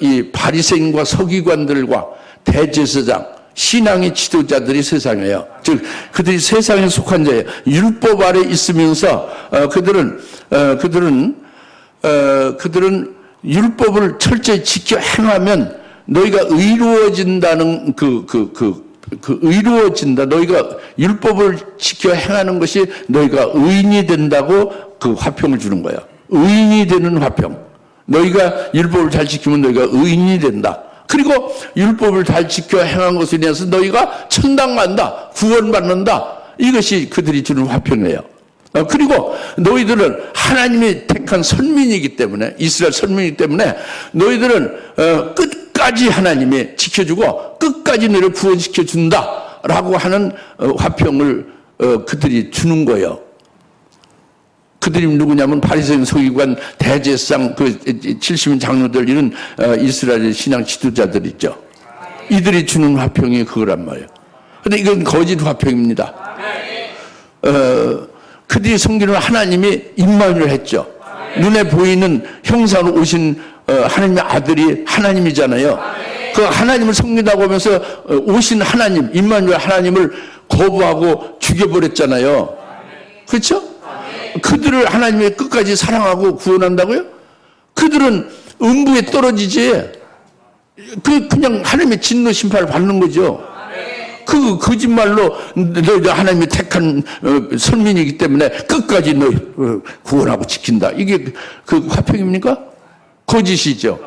이 바리새인과 서기관들과 대제사장 신앙의 지도자들이 세상이에요. 즉 그들이 세상에 속한 자예요. 율법 아래 있으면서 그들은 율법을 철저히 지켜 행하면 너희가 의로워진다는 의로워진다. 너희가 율법을 지켜 행하는 것이 너희가 의인이 된다고 그 화평을 주는 거예요. 의인이 되는 화평. 너희가 율법을 잘 지키면 너희가 의인이 된다. 그리고 율법을 잘 지켜 행한 것에 대해서 너희가 천당 간다. 구원받는다. 이것이 그들이 주는 화평이에요. 그리고 너희들은 하나님이 택한 선민이기 때문에 이스라엘 선민이기 때문에 너희들은 끝까지 하나님이 지켜주고 끝까지 너희를 구원시켜준다라고 하는 화평을 그들이 주는 거예요. 그들이 누구냐면 바리새인 서기관 대제사장 그 70인 장로들 이런 이스라엘 신앙 지도자들 있죠. 이들이 주는 화평이 그거란 말이에요. 그런데 이건 거짓 화평입니다. 그들이 섬기는 하나님이 임마누엘 했죠. 눈에 보이는 형상으로 오신 하나님의 아들이 하나님이잖아요. 그 하나님을 섬긴다고 하면서 오신 하나님 임마누엘 하나님을 거부하고 죽여버렸잖아요. 그렇죠? 그들을 하나님이 끝까지 사랑하고 구원한다고요? 그들은 음부에 떨어지지. 그냥 하나님의 진노 심판을 받는 거죠. 그 거짓말로 너 하나님이 택한 선민이기 때문에 끝까지 너 구원하고 지킨다. 이게 그 화평입니까? 거짓이죠.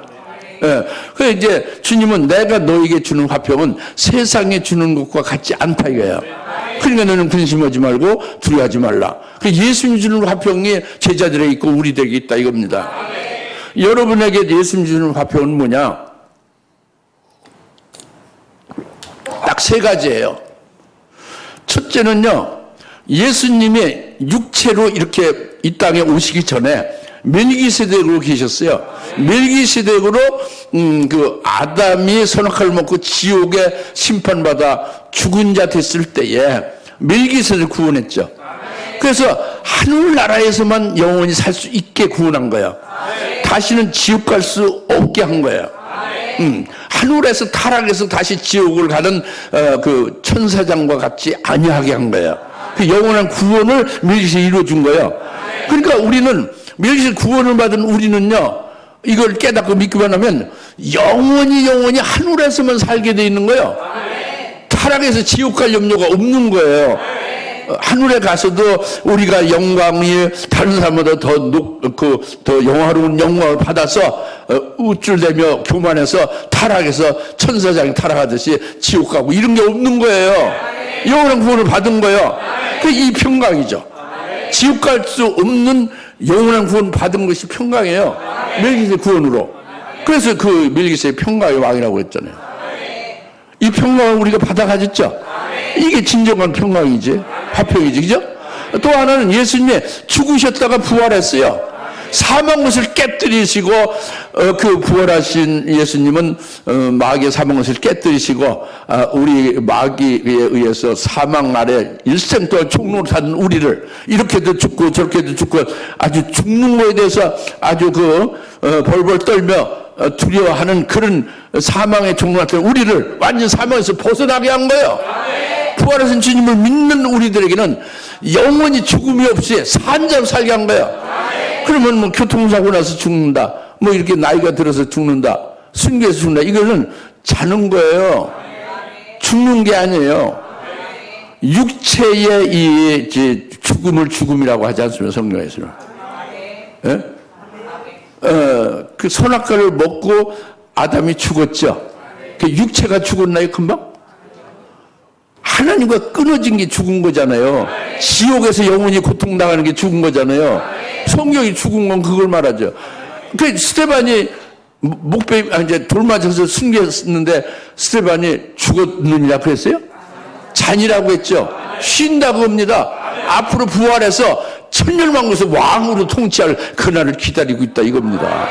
예. 그래서 이제 주님은 내가 너에게 주는 화평은 세상에 주는 것과 같지 않다 이거야. 그러니까 너는 근심하지 말고 두려워하지 말라. 그 예수님 주는 화평이 제자들에게 있고 우리들에게 있다 이겁니다. 여러분에게 예수님 주는 화평은 뭐냐? 딱 세 가지예요. 첫째는요, 예수님이 육체로 이렇게 이 땅에 오시기 전에 멜기세덱으로 계셨어요. 멜기세덱으로 그 아담이 선악과를 먹고 지옥에 심판받아 죽은 자 됐을 때에 멜기세덱을 구원했죠. 그래서 하늘나라에서만 영원히 살 수 있게 구원한 거예요. 다시는 지옥 갈 수 없게 한 거예요. 하늘에서 타락해서 다시 지옥을 가는 그 천사장과 같이 아니하게 한 거예요. 그 영원한 구원을 멜기세덱이 이루어준 거예요. 그러니까 우리는 멜기세덱 구원을 받은 우리는요, 이걸 깨닫고 믿기만 하면 영원히 하늘에서만 살게 돼 있는 거예요. 타락해서 지옥 갈 염려가 없는 거예요. 하늘에 가서도 우리가 영광이 다른 사람보다 더 영화로운 영광을 받아서 우쭐대며 교만해서 타락해서 천사장이 타락하듯이 지옥 가고 이런 게 없는 거예요. 영원한 구원을 받은 거예요. 이 평강이죠. 지옥 갈 수 없는 영원한 구원 받은 것이 평강이에요. 멜기세덱 구원으로. 그래서 그 멜기세덱 평강의 왕이라고 했잖아요. 이 평강을 우리가 받아가졌죠. 이게 진정한 평강이지, 화평이지, 그죠? 또 하나는 예수님이 죽으셨다가 부활했어요. 사망 것을 깨뜨리시고 그 부활하신 예수님은 마귀의 사망 것을 깨뜨리시고 우리 마귀에 의해서 사망 아래 일생 동안 총론을 타는 우리를 이렇게도 죽고 저렇게도 죽고 아주 죽는 거에 대해서 아주 벌벌 떨며 두려워하는 그런 사망의 종로를 타는 우리를 완전 사망에서 벗어나게 한 거예요. 부활하신 주님을 믿는 우리들에게는 영원히 죽음이 없이 산자로 살게 한 거예요. 그러면 뭐 교통사고 나서 죽는다, 뭐 이렇게 나이가 들어서 죽는다, 순교해서 죽는다, 이거는 자는 거예요. 죽는 게 아니에요. 육체의 이 죽음을 죽음이라고 하지 않습니까? 성경에서는. 예? 그 선악과를 먹고 아담이 죽었죠. 그 육체가 죽었나요, 금방? 하나님과 끊어진 게 죽은 거잖아요. 지옥에서 영원히 고통당하는 게 죽은 거잖아요. 성경이 죽은 건 그걸 말하죠. 그 스데반이 목베 이제 돌 맞아서 숨겼는데 스데반이 죽었느니라 그랬어요? 잔이라고 했죠. 쉰다고 합니다. 앞으로 부활해서 천년왕국에서 왕으로 통치할 그날을 기다리고 있다 이겁니다.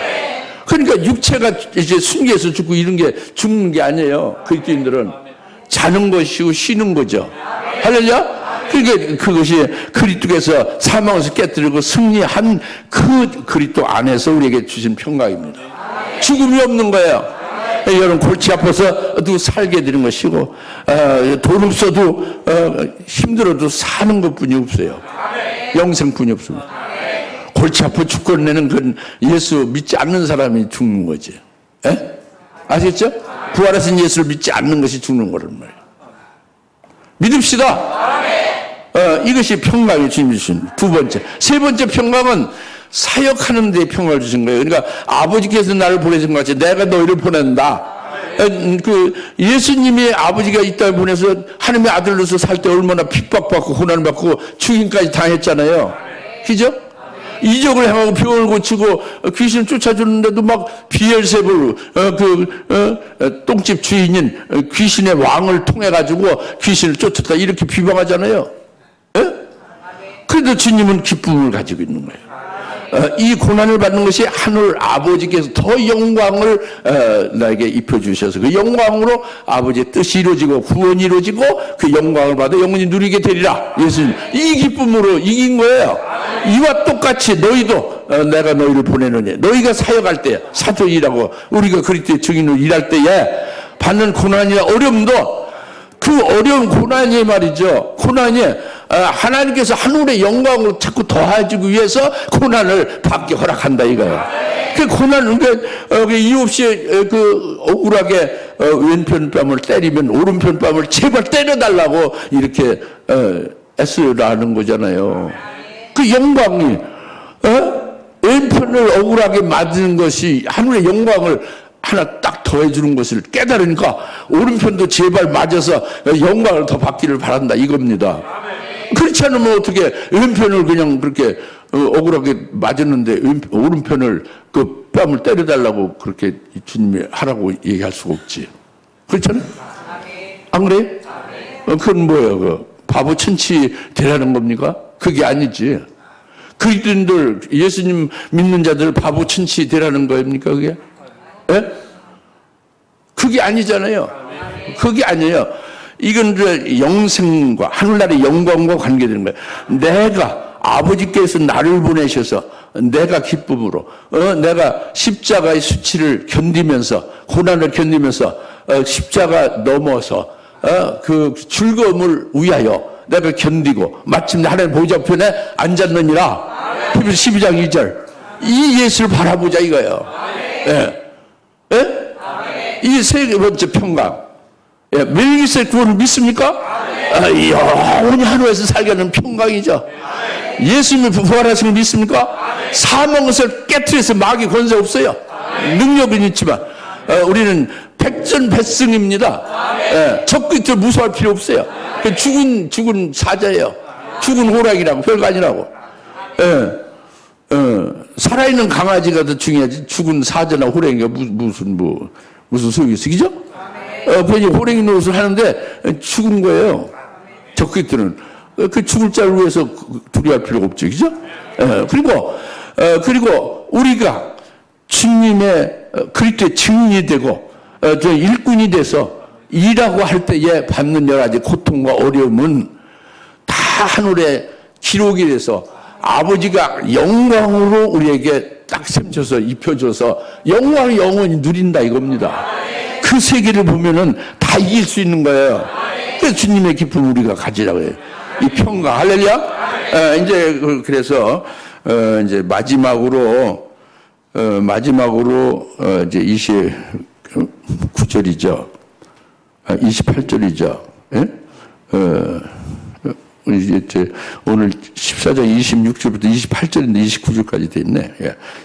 그러니까 육체가 이제 순교해서 죽고 이런 게 죽는 게 아니에요. 그리스도인들은 자는 것이고 쉬는 거죠. 할렐루야? 그러니까 그것이 그리스도께서 사망에서 깨뜨리고 승리한 그 그리스도 안에서 우리에게 주신 평강입니다. 죽음이 없는 거예요. 여러분 골치 아파서도 살게 되는 것이고 돈 없어도 힘들어도 사는 것뿐이 없어요. 영생뿐이 없습니다. 골치 아파 죽겠는 건 예수 믿지 않는 사람이 죽는 거지. 에? 아시겠죠? 부활하신 예수를 믿지 않는 것이 죽는 거란 말이에요. 믿읍시다. 이것이 평강이 주님이 주신 두 번째. 세 번째 평강은 사역하는 데 평강을 주신 거예요. 그러니까 아버지께서 나를 보내신 것 같이 내가 너희를 보낸다. 그 예수님이 아버지가 이 땅에 보내서 하나님의 아들로서 살 때 얼마나 핍박받고 고난받고 죽임까지 당했잖아요. 그죠? 이적을 행하고 병을 고치고 귀신을 쫓아주는데도 막 비엘세불 똥집 주인인 귀신의 왕을 통해 가지고 귀신을 쫓았다 이렇게 비방하잖아요. 예? 그래도 주님은 기쁨을 가지고 있는 거예요. 이 고난을 받는 것이 하늘 아버지께서 더 영광을 나에게 입혀주셔서 그 영광으로 아버지의 뜻이 이루어지고 구원이 이루어지고 그 영광을 받아 영원히 누리게 되리라. 예수님 이 기쁨으로 이긴 거예요. 이와 똑같이 너희도 내가 너희를 보내느니 너희가 사역할 때 사도일하고 우리가 그리스도의 증인으로 일할 때에 받는 고난이나 어려움도 그 어려운 고난이 말이죠. 고난이 하나님께서 하늘의 영광으로 자꾸 더해주기 위해서 고난을 받게 허락한다 이거예요. 그 고난, 그 이유 없이 그 억울하게 왼편 뺨을 때리면 오른편 뺨을 제발 때려달라고 이렇게 애쓰라는 거잖아요. 그 영광이 왼편을 억울하게 맞는 것이 하늘의 영광을 하나 딱 더해주는 것을 깨달으니까 오른편도 제발 맞아서 영광을 더 받기를 바란다 이겁니다. 그렇지 않으면 어떻게 왼편을 그냥 그렇게 억울하게 맞았는데 오른편을 그 뺨을 때려달라고 그렇게 주님이 하라고 얘기할 수가 없지. 그렇잖아요? 안 그래? 그건 뭐예요? 그 바보 천치 되라는 겁니까? 그게 아니지. 그리스도인들 예수님 믿는 자들 바보 천치 되라는 겁니까 그게? 예? 그게 아니잖아요. 그게 아니에요. 이건 영생과 하늘나라의 영광과 관계되는 거예요. 내가 아버지께서 나를 보내셔서 내가 기쁨으로 내가 십자가의 수치를 견디면서 고난을 견디면서 십자가 넘어서 그 즐거움을 위하여 내가 견디고 마침내 하나님 보좌편에 앉았느니라. 히브리서 12장 2절. 이 예수를 바라보자 이거예요. 예. 예? 이 세 번째 평강. 예, 멜기세덱 구원을 믿습니까? 영원히 하늘에서 살게 하는 평강이죠. 예수님이 부활하신 걸 믿습니까? 사망 것을 깨트려서 마귀 권세 없어요. 능력은 있지만 우리는 백전백승입니다. 예, 적그리스도 무서워할 필요 없어요. 죽은 사자예요. 죽은 호랑이라고 별거 아니라고. 예. 살아있는 강아지가 더 중요하지 죽은 사자나 호랑이가 무슨 소용이 있어, 그죠? 괜히 호랑이 노릇을 하는데 죽은 거예요. 적그리스도는 그 죽을 자를 위해서 두려워할 필요가 없죠, 그죠? 그리고 우리가 주님의 그리스도의 증인이 되고 저 일꾼이 돼서 일하고 할 때에 받는 여러 가지 고통과 어려움은 다 하늘에 기록이 돼서 아버지가 영광으로 우리에게 딱 sem쳐서 입혀줘서 영광을 영원히 누린다 이겁니다. 그 세계를 보면은 다 이길 수 있는 거예요. 그래서 주님의 기쁨을 우리가 가지라고 해요. 이 평강, 할렐루야. 이제 그래서 이제 마지막으로 이제 29절이죠. 28절이죠. 예? 이제 오늘 14장 26절부터 28절인데 29절까지 돼 있네.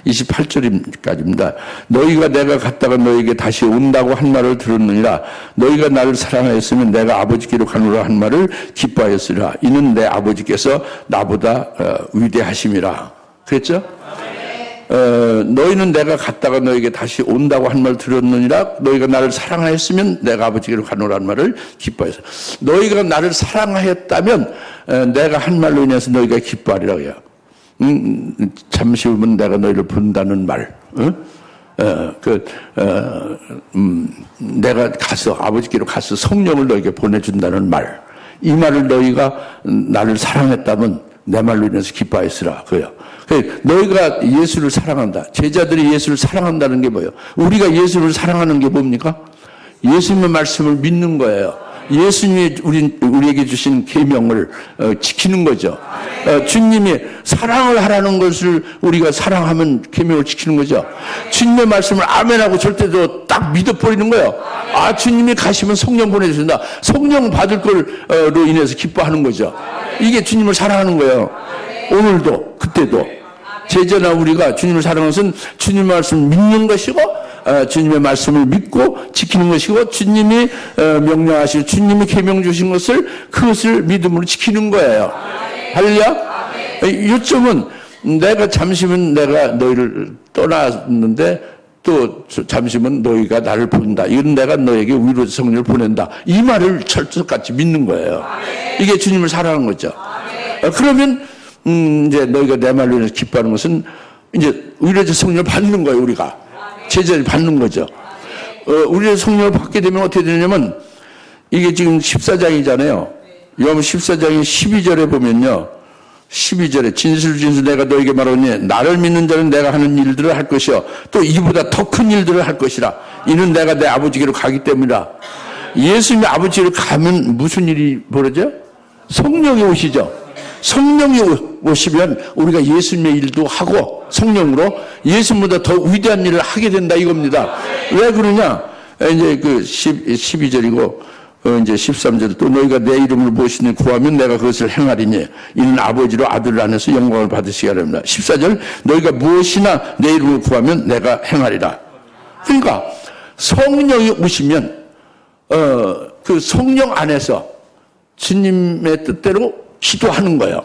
28절까지입니다. 너희가 내가 갔다가 너희에게 다시 온다고 한 말을 들었느니라. 너희가 나를 사랑하였으면 내가 아버지께로 가노라 한 말을 기뻐하였으리라. 이는 내 아버지께서 나보다 위대하심이라. 그랬죠? 너희는 내가 갔다가 너에게 다시 온다고 한 말 들었느니라. 너희가 나를 사랑하였으면 내가 아버지께로 가노라는 말을 기뻐해서 너희가 나를 사랑하였다면 내가 한 말로 인해서 너희가 기뻐하리라고 해요. 잠시 후면 내가 너희를 본다는 말. 내가 가서 아버지께로 가서 성령을 너에게 보내준다는 말. 이 말을 너희가 나를 사랑했다면 내 말로 인해서 기뻐하였으라. 그래요. 너희가 예수를 사랑한다. 제자들이 예수를 사랑한다는 게 뭐예요? 우리가 예수를 사랑하는 게 뭡니까? 예수님의 말씀을 믿는 거예요. 예수님이 우리에게 주신 계명을 지키는 거죠. 주님이 사랑을 하라는 것을 우리가 사랑하면 계명을 지키는 거죠. 주님의 말씀을 아멘하고 절대로 딱 믿어버리는 거예요. 아, 주님이 가시면 성령 보내주신다. 성령 받을 걸로 인해서 기뻐하는 거죠. 이게 주님을 사랑하는 거예요. 오늘도 그때도 제자나 우리가 주님을 사랑하는 것은 주님의 말씀을 믿는 것이고 주님의 말씀을 믿고 지키는 것이고 주님이 명령하시고 주님이 계명 주신 것을 그것을 믿음으로 지키는 거예요. 할렐루야. 요점은 내가 잠시면 내가 너희를 떠났는데 또 잠시면 너희가 나를 본다. 이건 내가 너에게 위로 성령을 보낸다. 이 말을 철석같이 믿는 거예요. 이게 주님을 사랑하는 거죠. 그러면 이제 너희가 내 말로 인해서 기뻐하는 것은 이제 위로의 성령을 받는 거예요. 우리가 제자를 받는 거죠. 우리의 성령을 받게 되면 어떻게 되냐면 이게 지금 14장이잖아요. 요한복음 14장의 12절에 보면요. 12절에 진술 내가 너에게 말하노니 나를 믿는 자는 내가 하는 일들을 할 것이요 또 이보다 더 큰 일들을 할 것이라. 이는 내가 내 아버지께로 가기 때문이라. 예수님이 아버지로 가면 무슨 일이 벌어져요? 성령이 오시죠. 성령이 오시면 우리가 예수님의 일도 하고 성령으로 예수님보다 더 위대한 일을 하게 된다 이겁니다. 왜 그러냐? 이제 그 12절이고 이제 13절 또 너희가 내 이름을 무엇이니 구하면 내가 그것을 행하리니 이는 아버지로 아들 안에서 영광을 받으시게 하렵니다. 14절 너희가 무엇이나 내 이름을 구하면 내가 행하리라. 그러니까 성령이 오시면 그 성령 안에서 주님의 뜻대로 기도하는 거예요.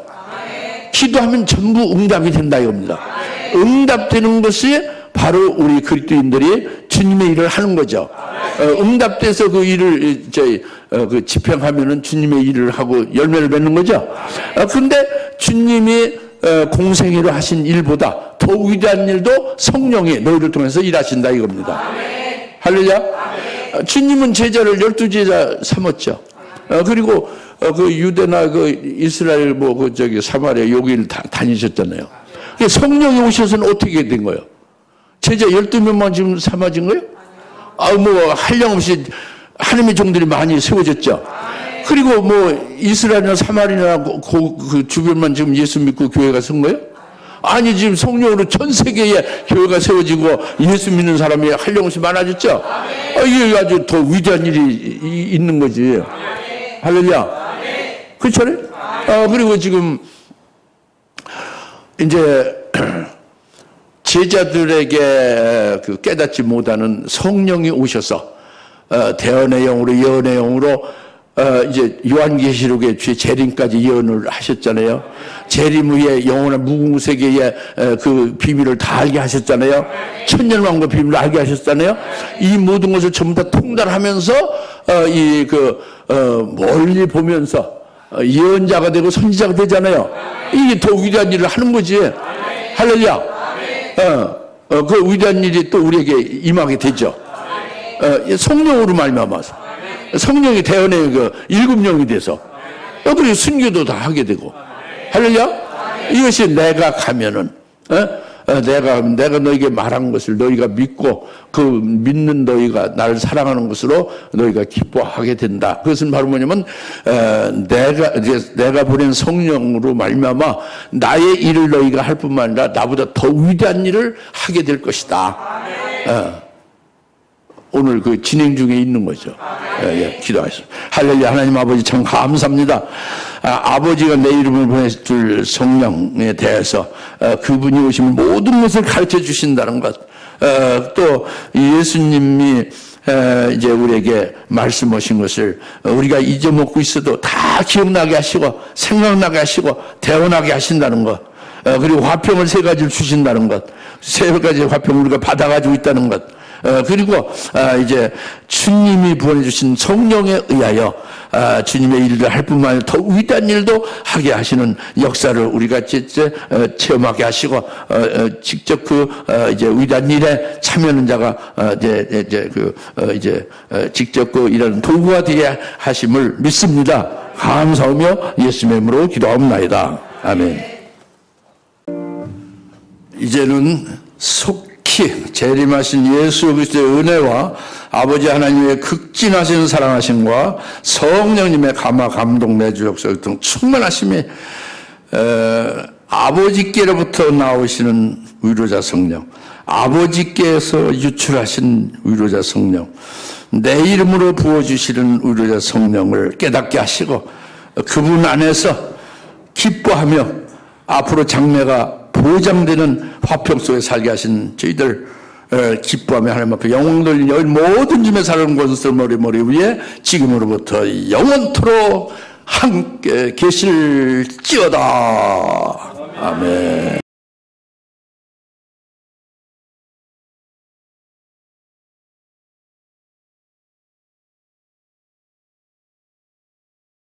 기도하면 전부 응답이 된다 이겁니다. 응답되는 것이 바로 우리 그리스도인들이 주님의 일을 하는 거죠. 응답돼서 그 일을 그 집행하면은 주님의 일을 하고 열매를 맺는 거죠. 근데 주님이 공생애로 하신 일보다 더 위대한 일도 성령이 너희를 통해서 일하신다 이겁니다. 할렐루야. 주님은 제자를 12제자 삼았죠. 그리고 그 유대나 그 이스라엘 사마리아 여기를 다 다니셨잖아요. 성령이 오셔서는 어떻게 된 거예요? 제자 12명만 지금 삼아진 거예요? 한량없이 하나님의 종들이 많이 세워졌죠. 그리고 이스라엘이나 사마리아나 그 주변만 지금 예수 믿고 교회가 선 거예요? 아니, 지금 성령으로 전 세계에 교회가 세워지고 예수 믿는 사람이 한량없이 많아졌죠? 이게 아주 더 위대한 일이 있는 거지. 할렐루야. 그렇죠? 그리고 지금 이제 제자들에게 그 깨닫지 못하는 성령이 오셔서 대언의 영으로 예언의 영으로 이제 요한계시록의 주의 재림까지 예언을 하셨잖아요. 재림 후에 영원한 무궁세계의 그 비밀을 다 알게 하셨잖아요. 천년왕국 비밀을 알게 하셨잖아요. 이 모든 것을 전부 다 통달하면서 멀리 보면서 예언자가 되고 선지자가 되잖아요. 이게 더 위대한 일을 하는 거지. 할렐루야. 그 위대한 일이 또 우리에게 임하게 되죠. 성령으로 말미암아서 성령이 대언의 그 일급령이 돼서 그리고 순교도 다 하게 되고. 할렐루야. 이것이 내가 가면은 내가 너에게 말한 것을 너희가 믿고 그 믿는 너희가 나를 사랑하는 것으로 너희가 기뻐하게 된다. 그것은 바로 뭐냐면 내가 보낸 성령으로 말미암아 나의 일을 너희가 할 뿐만 아니라 나보다 더 위대한 일을 하게 될 것이다. 오늘 그 진행 중에 있는 거죠. 기도하겠습니다. 할렐루야. 하나님 아버지 참 감사합니다. 아버지가 내 이름을 보내줄 성령에 대해서 그분이 오시면 모든 것을 가르쳐 주신다는 것, 또 예수님이 이제 우리에게 말씀하신 것을 우리가 잊어먹고 있어도 다 기억나게 하시고 생각나게 하시고 대언하게 하신다는 것, 그리고 화평을 3가지를 주신다는 것, 3가지 화평을 우리가 받아가지고 있다는 것, 그리고 이제 주님이 보내주신 성령에 의하여 주님의 일을 할 뿐만 아니라 더 위대한 일도 하게 하시는 역사를 우리가 체험하게 하시고 직접 이제 위대한 일에 참여하는 자가 직접 그 일하는 도구가 되게 하심을 믿습니다. 감사하며 예수님의 이름으로 기도하옵나이다. 아멘. 이제는 재림하신 예수 그리스도의 은혜와 아버지 하나님의 극진하신 사랑하심과 성령님의 감화 감동 내주 역사 등 충만하심이 아버지께로부터 나오시는 위로자 성령, 아버지께서 유출하신 위로자 성령, 내 이름으로 부어주시는 위로자 성령을 깨닫게 하시고 그분 안에서 기뻐하며 앞으로 장래가 보장되는 화평 속에 살게 하신 저희들 기뻐하며 하나님 앞에 영광 돌리니 여기 모든 짐에 사는 것을 머리 위에 지금으로부터 영원토록 함께 계실지어다. 아멘.